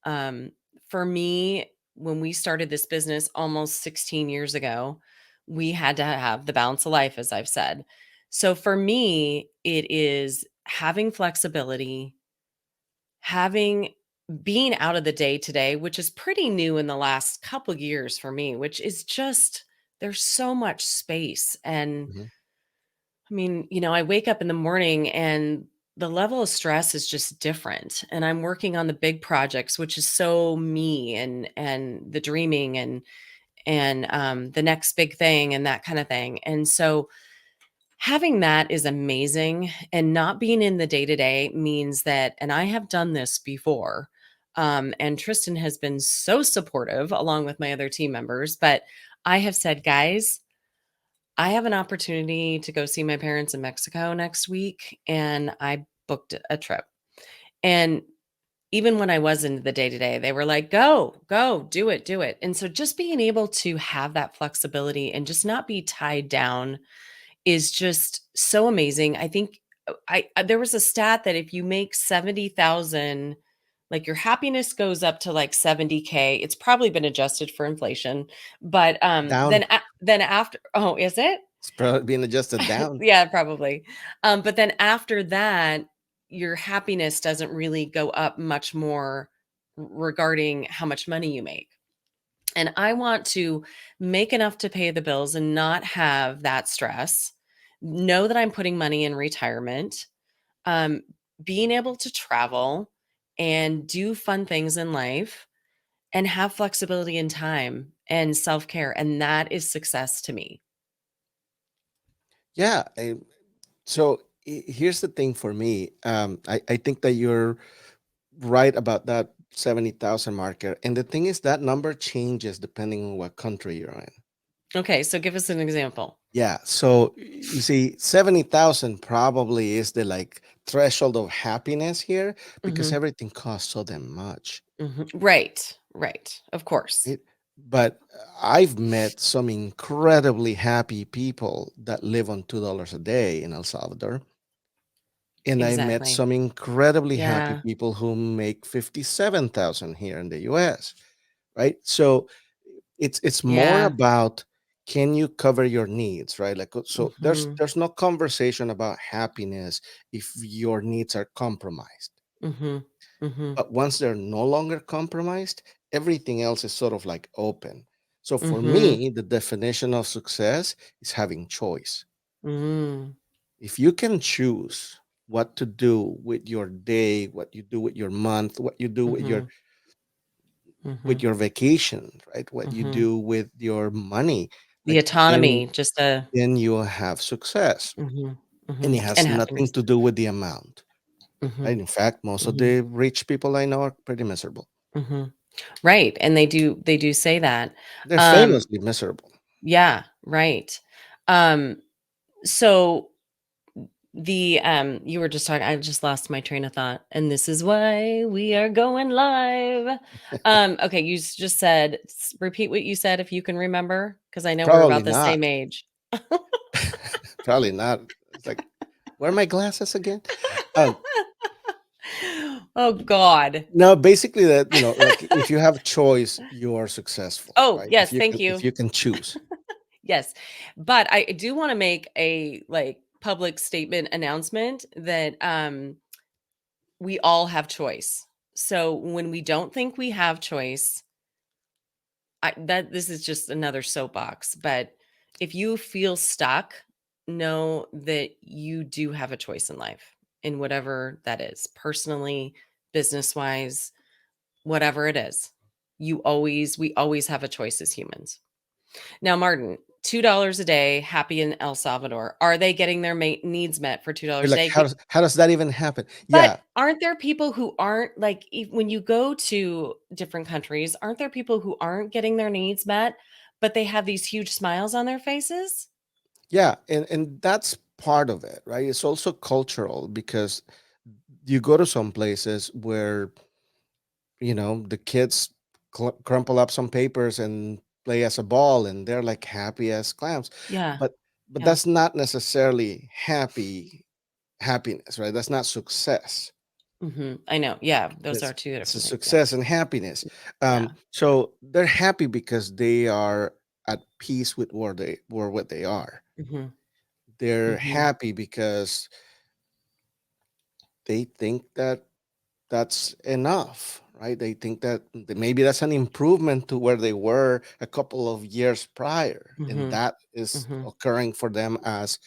For me, when we started this business almost 16 years ago, we had to have the balance of life, as I've said. So for me, it is having flexibility, having being out of the day today, which is pretty new in the last couple years for me, which is just there's so much space. And Mhm. I mean, I wake up in the morning and the level of stress is just different. And I'm working on the big projects, which is so me, and the dreaming, and the next big thing and that kind of thing. And so having that is amazing, and not being in the day to day means that, and I have done this before. And Tristan has been so supportive along with my other team members, but I have said, guys, I have an opportunity to go see my parents in Mexico next week, and I booked a trip. And even when I was in the day to day, they were like, go, go, do it, do it. And so just being able to have that flexibility and just not be tied down is just so amazing. I think there was a stat that if you make 70,000, like your happiness goes up to like 70K. It's probably been adjusted for inflation, but Down. then after, oh, is it? It's probably being adjusted down. Yeah, probably. But then after that, your happiness doesn't really go up much more regarding how much money you make. And I want to make enough to pay the bills and not have that stress. Know that I'm putting money in retirement, um, being able to travel and do fun things in life and have flexibility in time and self care. And that is success to me. Yeah. So here's the thing for me. I think that you're right about that 70,000 marker. And the thing is, that number changes depending on what country you're in. Okay, so give us an example. Yeah. So you see, 70,000 probably is the like threshold of happiness here because Hmm. everything costs so damn much. Right, right. Of course. It, but I've met some incredibly happy people that live on $2 a day in El Salvador. And I met Exactly. some incredibly happy Yeah. people who make 57,000 here in the US, right? So it's more Yeah. about, can you cover your needs, right? Like, so Hmm. there's no conversation about happiness if your needs are compromised. Hmm. Hmm. But once they're no longer compromised, everything else is sort of like open. So for Hmm. me, the definition of success is having choice. Hmm. If you can choose what to do with your day, what you do with your month, what you do Hmm. with Hmm. your vacation, right? What you Hmm. do with your money, The like, autonomy, just a then you will have success. mhm, And mhm, it has and nothing happiness. to do with the amount, Mhm, right? In fact, most of mhm, the rich people I know are pretty miserable. mhm. Right, and they do say that. They're Um, famously miserable. yeah, right. Um, so you were just talking, I just lost my train of thought, and this is why we are going live. Okay, just said repeat what you said if you can remember, because I know we're Probably about the not. same age. Probably not. It's like, where are my glasses again? Um, Oh God. no, basically that, like, if you have choice, you are successful, Oh, right? yes, thank If you. you can choose. Yes. But I do wanna make a, like, public statement announcement that, we all have choice. So when we don't think we have choice, this is just another soapbox, but if you feel stuck, know that you do have a choice in life, in whatever that is, personally, business-wise, whatever it is. We always have a choice as humans. Now, Martin, $2 a day, happy in El Salvador. Are they getting their needs met for You're $2 a like, day? how does that even happen? But Yeah, aren't there people who aren't like, when you go to different countries, aren't there people who aren't getting their needs met, but they have these huge smiles on their faces? yeah, and that's part of it, right? It's also cultural because you go to some places where, the kids crumple up some papers and play as a ball, and they're like happy as clams. Yeah. But Yeah. that's not necessarily happiness, right? That's not success. I know. Yeah. Those are It's two it's a different things. Yeah. success and happiness. Yeah. So they're happy because they are. at peace with where they were, what they are. Mhm. They're Mhm. happy because they think that that's enough, right? They think that maybe that's an improvement to where they were a couple of years prior, and Mhm. that is Mhm. occurring for them as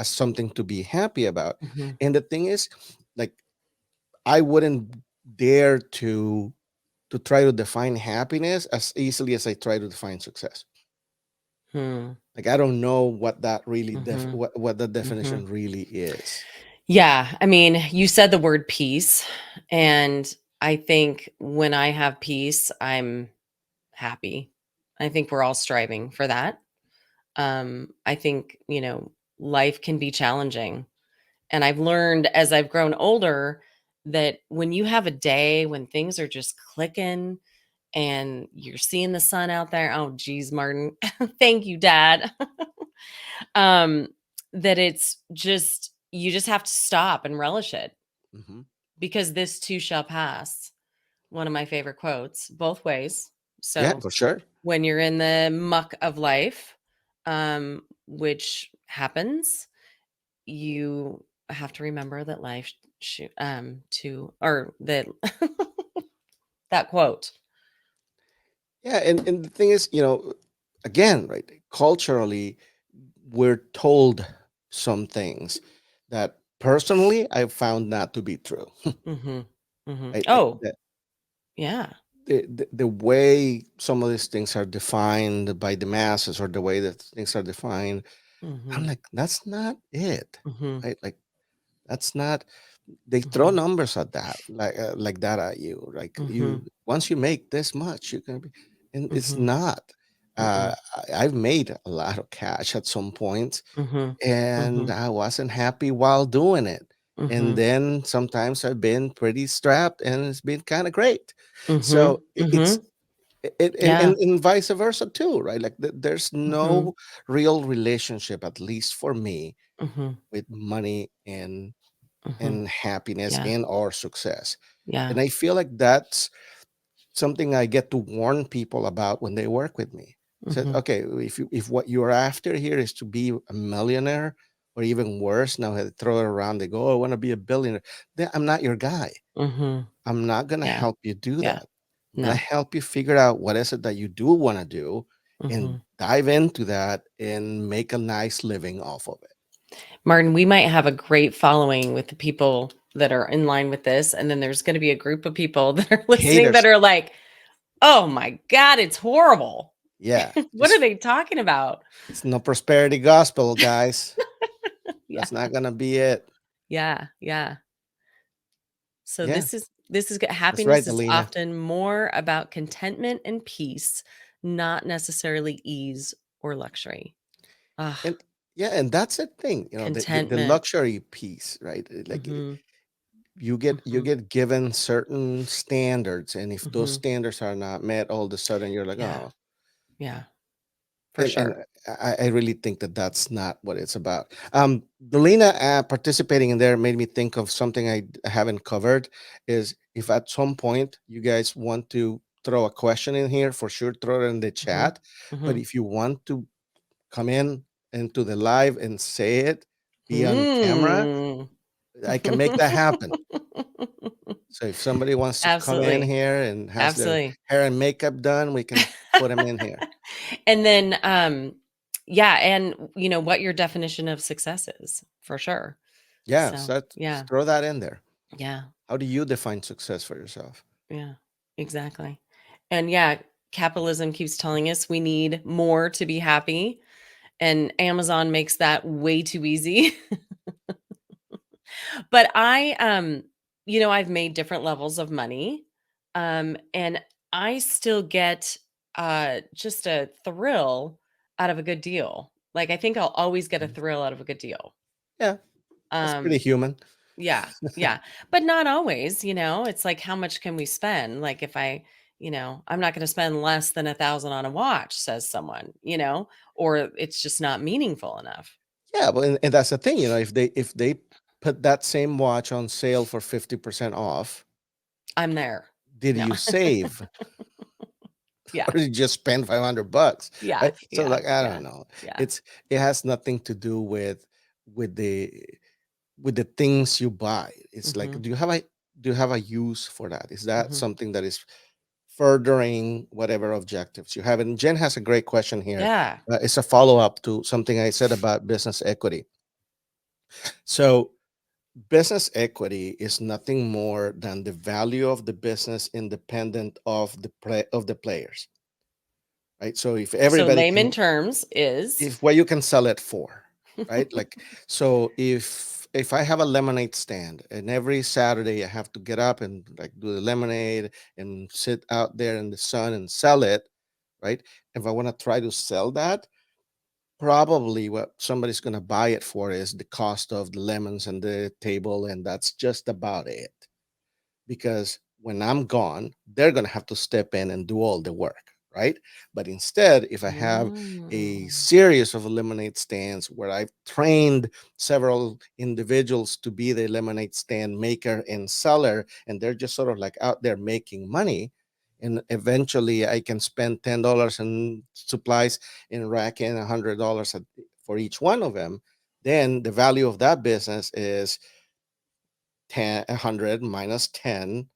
something to be happy about. Mhm. And the thing is, like, I wouldn't dare to try to define happiness as easily as I try to define success. Hmm. Like, I don't know what that really Mhm. what the Mhm. definition really is. Yeah, I mean, you said the word peace, and I think when I have peace, I'm happy. I think we're all striving for that. I think, life can be challenging. And I've learned as I've grown older that when you have a day when things are just clicking and you're seeing the sun out there, oh geez, Martin, thank you, Dad. um, that it's just you just have to stop and relish it Hmm. because this too shall pass. One of my favorite quotes, both ways. Yeah, So for sure. when you're in the muck of life, which happens, you have to remember that life to or that that quote. Yeah, and the thing is, again, right? Culturally, we're told some things that personally I found not to be true. Mhm. Mhm. Right? Like Oh, yeah. the way some of these things are defined by the masses, or the way that things are defined, I'm Mhm. like, that's not it. Mhm. Right? Like, that's not. They throw Mhm. numbers at that, like that at you. Like, you Mhm. once you make this much, you're gonna be, and it's Mhm. not. Mm-mm. I've made a lot of cash at some point, Mhm. and Mhm. I wasn't happy while doing it. And Mhm. then sometimes I've been pretty strapped, and it's been kind of great. So Mhm. it's Mhm. it, Yeah. and vice versa too, right? Like, there's Mhm. no real relationship, at least for me, Mhm. with money Mhm. and happiness Yeah. and or success. Yeah. And I feel like that's something I get to warn people about when they work with me. Said, Mhm. okay, if what you're after here is to be a millionaire, or even worse, now they throw it around, they go, oh, I want to be a billionaire. Then I'm not your guy. Mhm. I'm not gonna Yeah. help you do Yeah. that. I'm gonna No. help you figure out what is it that you do want to do, and Mhm. dive into that and make a nice living off of it. Martin, we might have a great following with the people that are in line with this, and then there's going to be a group of people that are listening that Haters, are like, "Oh my god, it's horrible. yeah, What are it's they talking about?" it's no prosperity gospel, guys. Yeah. That's not gonna be it. Yeah, yeah. So Yeah, this is good. that's right, Happiness is Alina. often more about contentment and peace, not necessarily ease or luxury. Ah, And yeah, and that's the thing, the contentment. luxury piece, right? Like, Mhm. you Mhm. get given certain standards, and if those Mhm. standards are not met, all of a sudden you're like, Yeah. oh. Yeah, for And sure. I really think that that's not what it's about. Delina, participating in there made me think of something I haven't covered. Is, if at some point you guys want to throw a question in here, for sure throw it in the Mhm. chat. But Mhm. if you want to come in into the live and say it, be on camera, Hmm. I can make that happen. So if somebody wants to come in Absolutely. here and has their Absolutely. hair and makeup done, we can put them in here. And then, yeah, and what your definition of success is for sure. Yeah, So, so yeah, throw that in there. yeah, How do you define success for yourself? yeah, exactly. And yeah, capitalism keeps telling us we need more to be happy, and Amazon makes that way too easy. But I've made different levels of money, and I still get just a thrill out of a good deal. Like I think I'll always get a Mhm. thrill out of a good deal. Yeah, that's pretty Um, human. yeah, yeah, but not always. It's like how much can we spend? Like if I'm not going to spend less than 1,000 on a watch, says someone, or it's just not meaningful enough. Yeah, but and that's the thing, if they put that same watch on sale for 50% off, I'm there. did No. you save? Yeah. or you just spend $500, Yeah. right? So Yeah. like, I Yeah. don't know. Yeah. It has nothing to do with the with the things you buy. It's like, Mhm. do you have a use for that? Is that Mhm. something that is furthering whatever objectives you have? And Jen has a great question here. Yeah. It's a follow up to something I said about business equity. So business equity is nothing more than the value of the business independent of the players, right? So if So everybody layman can, terms is if what you can sell it for, right? Like, so if I have a lemonade stand and every Saturday I have to get up and like do the lemonade and sit out there in the sun and sell it, right? If I want to try to sell that, probably what somebody's going to buy it for is the cost of the lemons and the table, and that's just about it. Because when I'm gone, they're going to have to step in and do all the work, right? But instead, if I have a Mm. series of lemonade stands where I've trained several individuals to be the lemonade stand maker and seller, and they're just sort of like out there making money, and eventually I can spend $10 in supplies and rack in $100 for each one of them, then the value of that business is 100 minus 10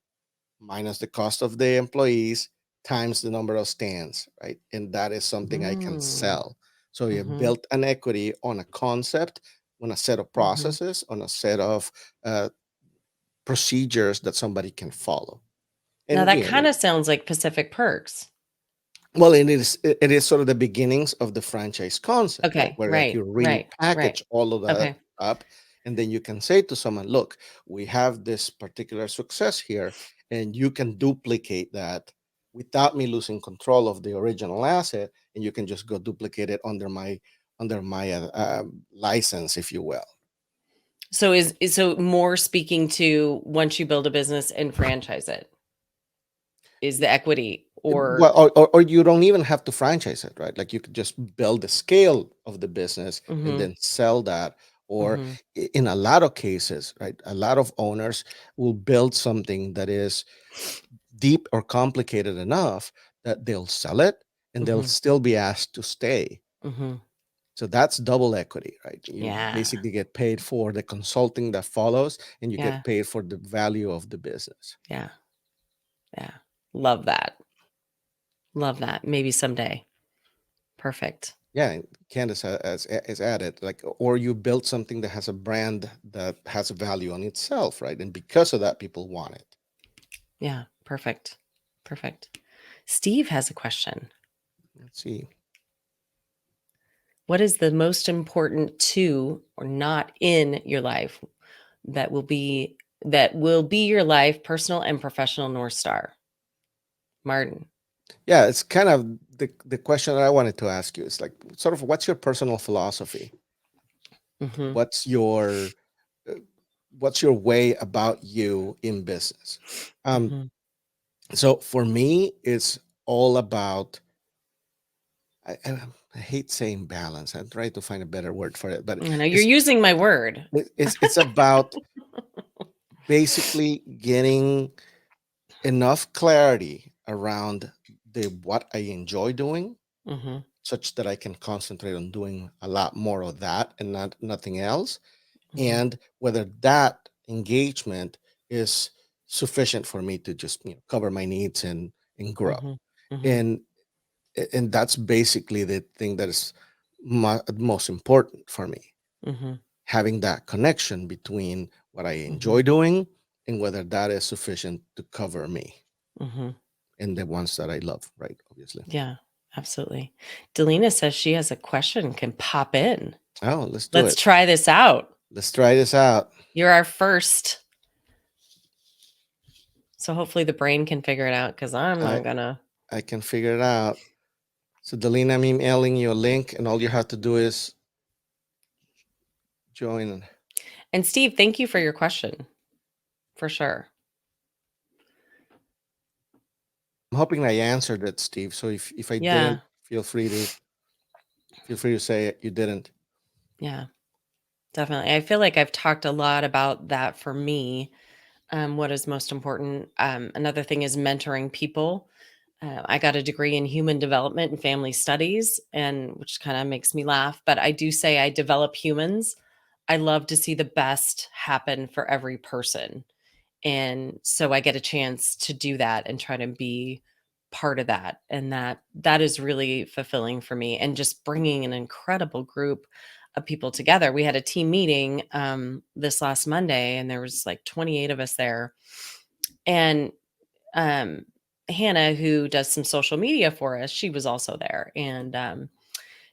minus the cost of the employees times the number of stands, right? And that is something I can Mm. sell. So you Mhm. built an equity on a concept, on a set of Mhm. processes, on a set of uh, procedures that somebody can follow. Now And that you know, kinda sounds like Pacific Perks. well, it is sort of the beginnings of the franchise concept, right? Okay. Where like Right. you really Right. Right. package all of that Okay. up, and then you can say to someone, "Look, we have this particular success here, and you can duplicate that without me losing control of the original asset, and you can just go duplicate it under my license, if you will." So is so more speaking to once you build a business and franchise it is the equity or Well, or you don't even have to franchise it, right? Like you could just build the scale of the business and Mhm. then sell that. Or Mhm. in a lot of cases, right, a lot of owners will build something that is deep or complicated enough that they'll sell it and they'll Mhm. still be asked to stay. Mhm. So that's double equity, right? You Yeah. basically get paid for the consulting that follows, and you Yeah. get paid for the value of the business. Yeah. Yeah. Love that. Love that. Maybe someday. Perfect. Yeah, and Candace has added, like, or you build something that has a brand that has a value on itself, right? And because of that, people want it. Yeah. Perfect. Perfect. Steve has a question. Let's see. What is the most important to or not in your life that will be your life, personal and professional North Star? Martin. Yeah, it's kind of the question that I wanted to ask you. It's like, sort of, what's your personal philosophy? Mhm. What's your uh, what's your way about you in business? Um, Mhm. so for me, it's all about. I hate saying balance. I'm trying to find a better word for it, but I know you're it's using my word. it's about basically getting enough clarity around the what I enjoy doing, Mhm. such that I can concentrate on doing a lot more of that and not nothing else, Mhm. and whether that engagement is sufficient for me to just cover my needs and grow. Mhm. Mhm. And and that's basically the thing that is most important for me, Mhm. having that connection between what I enjoy Mhm. doing and whether that is sufficient to cover me Mhm. and the ones that I love, right? Obviously. Yeah, absolutely. Delina says she has a question, can pop in. Oh, let's do Let's it. try this out. Let's try this out. You're our first. So hopefully the brain can figure it out because I'm I not gonna. I can figure it out. So, Delina, I'm emailing you a link, and all you have to do is join. And Steve, thank you for your question. For sure. I'm hoping I answered it, Steve. So if I didn't, Yeah. feel free to say it. You didn't. Yeah. Definitely. I feel like I've talked a lot about that for me. What is most important. Another thing is mentoring people. I got a degree in human development and family studies, and which kind of makes me laugh. But I do say I develop humans. I love to see the best happen for every person. And so I get a chance to do that and try to be part of that. And that is really fulfilling for me. And just bringing an incredible group of people together. We had a team meeting this last Monday, and there was like 28 of us there. And um, Hannah, who does some social media for us, she was also there. And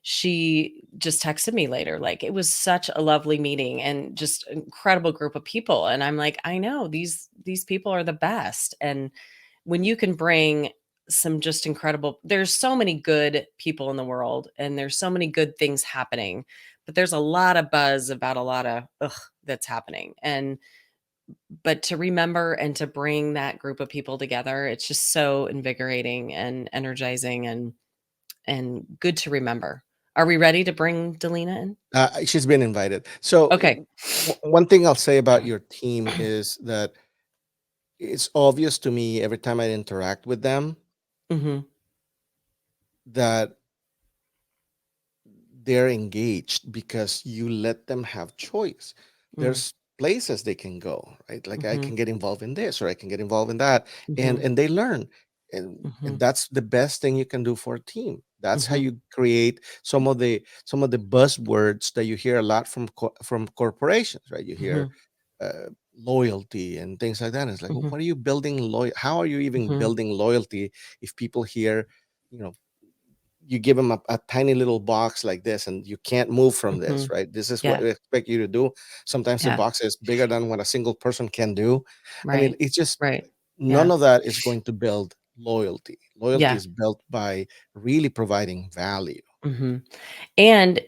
she just texted me later, like, it was such a lovely meeting and just incredible group of people. And I'm like, I know these people are the best. And when you can bring some just incredible, there's so many good people in the world and there's so many good things happening, but there's a lot of buzz about a lot of that's happening. And but to remember and to bring that group of people together, it's just so invigorating and energizing and good to remember. Are we ready to bring Delina in? She's been invited. So Okay. one thing I'll say about your team is that it's obvious to me every time I interact with them Mhm. that they're engaged because you let them have choice. Mm. There's places they can go, right? Like I Mhm. can get involved in this or I can get involved in that, and Mhm. and they learn, and Mhm. that's the best thing you can do for a team. That's how Mhm. you create some of the buzzwords that you hear a lot from corporations, right? You hear Mhm. loyalty and things like that. It's like, well, Mhm. what are you building loyal? How are you even Mhm. building loyalty if people hear, you know, you give them a tiny little box like this and you can't move from this, Mhm. right? This is what Yeah. we expect you to do. Sometimes the Yeah. box is bigger than what a single person can do. I mean, Right. it's just Right. none Yeah. of that is going to build loyalty. Loyalty Yeah. is built by really providing value. Mhm. And,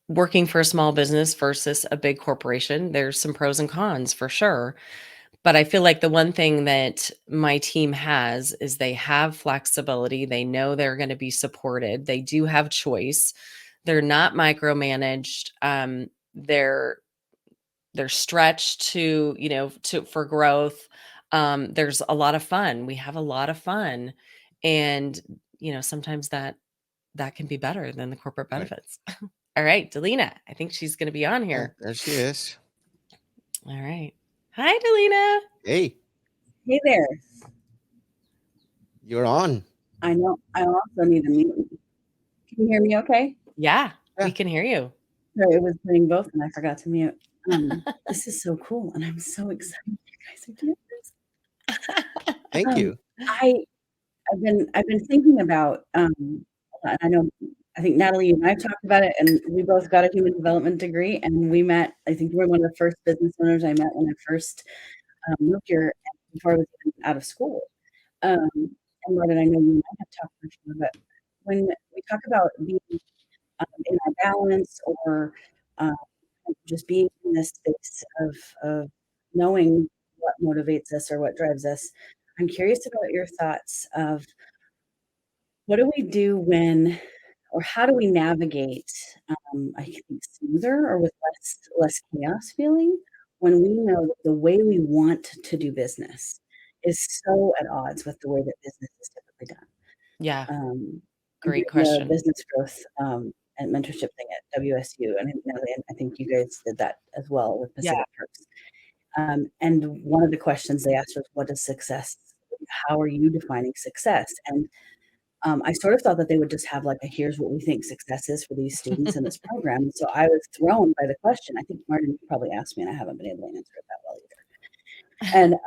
working for a small business versus a big corporation, there's some pros and cons for sure. But I feel like the one thing that my team has is they have flexibility. They know they're going to be supported. They do have choice. They're not micromanaged. They're stretched to, to for growth. There's a lot of fun. We have a lot of fun. And, sometimes that can be better than the corporate Right. benefits. All right, Delina, I think she's going to be on Yeah, here. there she is. All right. Hi, Delina. Hey, Hey there. you're on. I know I also need a mute. Can you hear me okay? Yeah, we Yeah. can hear you. Sorry, it was putting both and I forgot to mute. This is so cool and I'm so excited you guys are doing this. Thank Um, you. I I've been thinking about and I know I think Natalie and I talked about it and we both got a human development degree and we met. I think you were one of the first business owners I met when I first moved here before I was even out of school. Um, and Marden, I know you and I have talked before, but when we talk about being in our balance or um, just being in this space of knowing what motivates us or what drives us. I'm curious about your thoughts of what do we do when or how do we navigate I think smoother or with less chaos feeling when we know that the way we want to do business is so at odds with the way that business is typically done. Yeah, I'm great doing the question. business growth, and mentorship thing at WSU, and Natalie, I think you guys did that as well with Yeah. Pacific First. And one of the questions they asked was, "What is success? How are you defining success?" And I sort of thought that they would just have like a here's what we think success is for these students in this program. And so I was thrown by the question. I think Martin probably asked me, and I haven't been able to answer it that well either.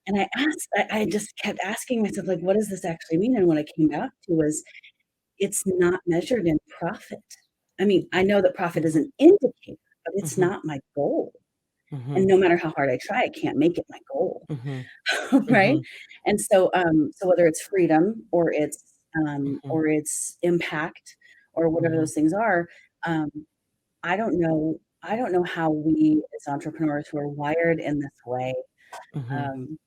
And I asked, I just kept asking myself, like, what does this actually mean? And what I came back to was it's not measured in profit. I mean, I know that profit is Mhm. an indicator, but it's Mhm. not my goal. And Mhm. no matter how hard I try, I can't make it my goal. Mhm. Right. Mhm. And so, so whether it's freedom Mhm. or it's impact or whatever Mhm. those things are, um, I don't know. I don't know how we as entrepreneurs who are wired in this way, Mhm. um,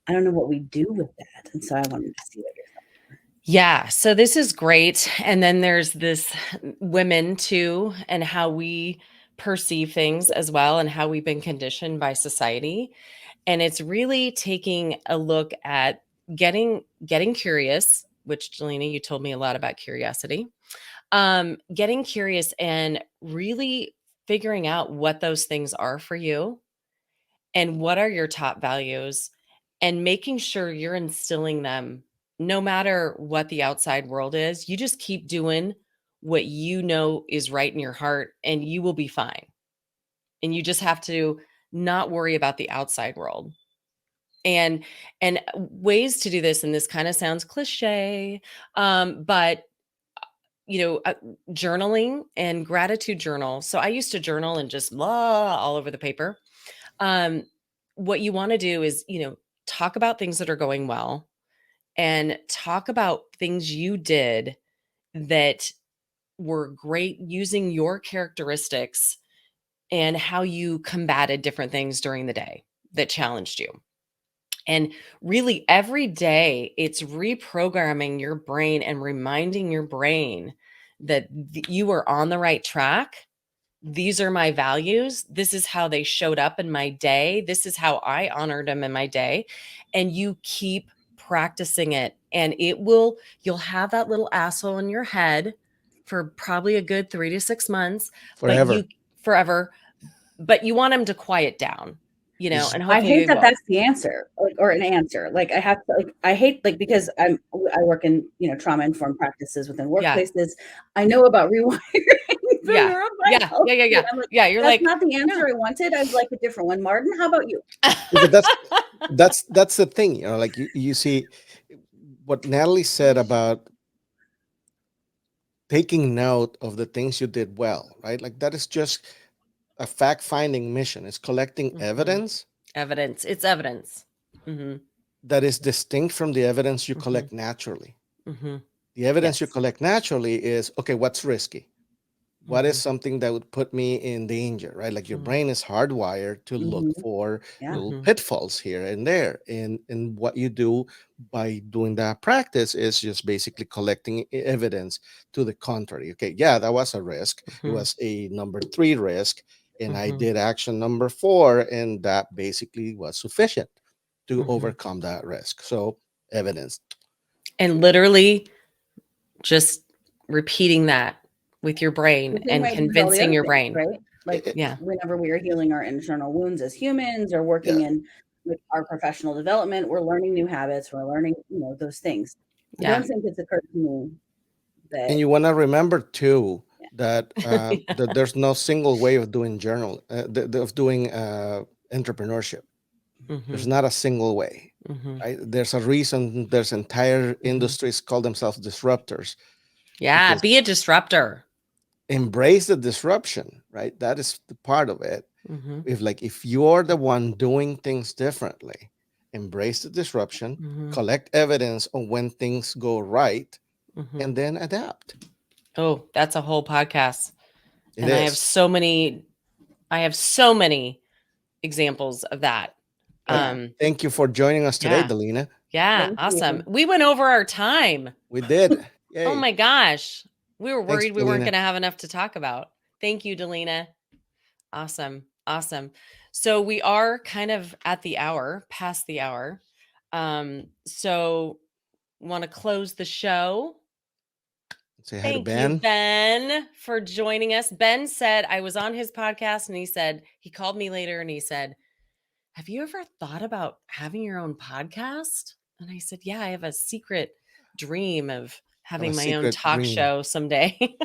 I don't know what we do with that. And so I wanted to see what your thoughts Yeah, so this is great. And then there's this women too, and how we perceive things as well, and how we've been conditioned by society. And it's really taking a look at getting curious, which Delina, you told me a lot about curiosity. Getting curious and really figuring out what those things are for you and what are your top values, and making sure you're instilling them no matter what the outside world is. You just keep doing what you know is right in your heart and you will be fine. And you just have to not worry about the outside world. And ways to do this, and this kind of sounds cliche, but journaling and gratitude journal. So I used to journal and just blah all over the paper. What you want to do is, talk about things that are going well and talk about things you did that were great using your characteristics and how you combated different things during the day that challenged you. And really, every day, it's reprogramming your brain and reminding your brain that you are on the right track. These are my values. This is how they showed up in my day. This is how I honored them in my day. And you keep practicing it. And you'll have that little asshole in your head for probably a good 3 to 6 months, Forever. forever. But you want him to quiet down, and I hopefully hate they that will. that's the answer, or an answer. Like I have to, I hate, because I work in, trauma informed practices within Yeah. workplaces. I know about rewiring the Yeah. neurobiology. Yeah. I'm like, Yeah. You're that's like, not the answer I wanted. I'd like a different one. Marden, how about you? But that's the thing, like you see what Natalie said about taking note of the things you did well, right? Like that is just a fact-finding mission. It's collecting evidence Evidence. It's evidence. that is distinct from the evidence you collect naturally. The evidence you collect naturally is, okay, what's risky? What is something that would put me in danger, right? Like your brain is hardwired to look for little pitfalls here and there. And what you do by doing that practice is just basically collecting evidence to the contrary. Okay, yeah, that was a risk. It was a number 3 risk. And I did action number 4, and that basically was sufficient to overcome that risk. So evidence. And literally just repeating that with your brain and convincing your brain. Right? Like, whenever we are healing our internal wounds as humans or working in our professional development, we're learning new habits. We're learning, those things. I don't think it's occurred to me that. And you want to remember too that that there's no single way of doing entrepreneurship. There's not a single way. Right? There's a reason. There's entire industries call themselves disruptors. Yeah, be a disruptor. Embrace the disruption, right? That is the part of it. If you're the one doing things differently, embrace the disruption, collect evidence on when things go right, and then adapt. Oh, that's a whole podcast. I have so many examples of that. Thank you for joining us today, Delina. Yeah, awesome. We went over our time. We did. Yay. Oh my gosh. We were worried we weren't going to have enough to talk about. Thank you, Delina. Awesome. So we are kind of at the hour, past the hour. So want to close the show. Say hi to Ben. Thank you, Ben, for joining us. Ben said, I was on his podcast and he called me later and he said, have you ever thought about having your own podcast? And I said, yeah, I have a secret dream of having my own talk show someday.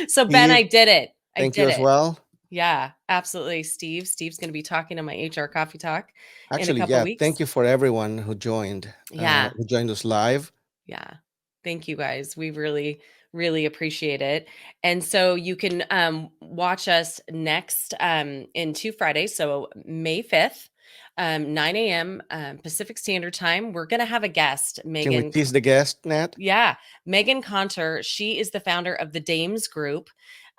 So Ben, I did it. Thank you as well. Yeah, absolutely. Steve's going to be talking to my HR Coffee Talk in a couple weeks. Thank you for everyone who joined. Who joined us live. Yeah. Thank you guys. We really, really appreciate it. And so you can watch us next in 2 Fridays. So May 5th, 9 a.m. Pacific Standard Time. We're going to have a guest, Megan. Can we tease the guest, Nat? Yeah. Megan Conter. She is the founder of the Dames Group,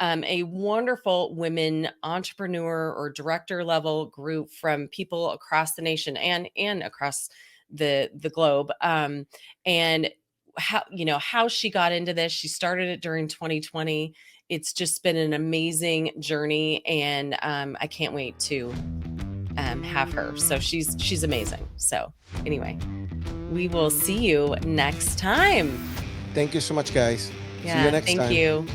a wonderful women entrepreneur or director level group from people across the nation and across the globe. And how she got into this. She started it during 2020. It's just been an amazing journey, and I can't wait to have her. So she's amazing. So anyway, we will see you next time. Thank you so much, guys. See Yeah, you next thank time. you.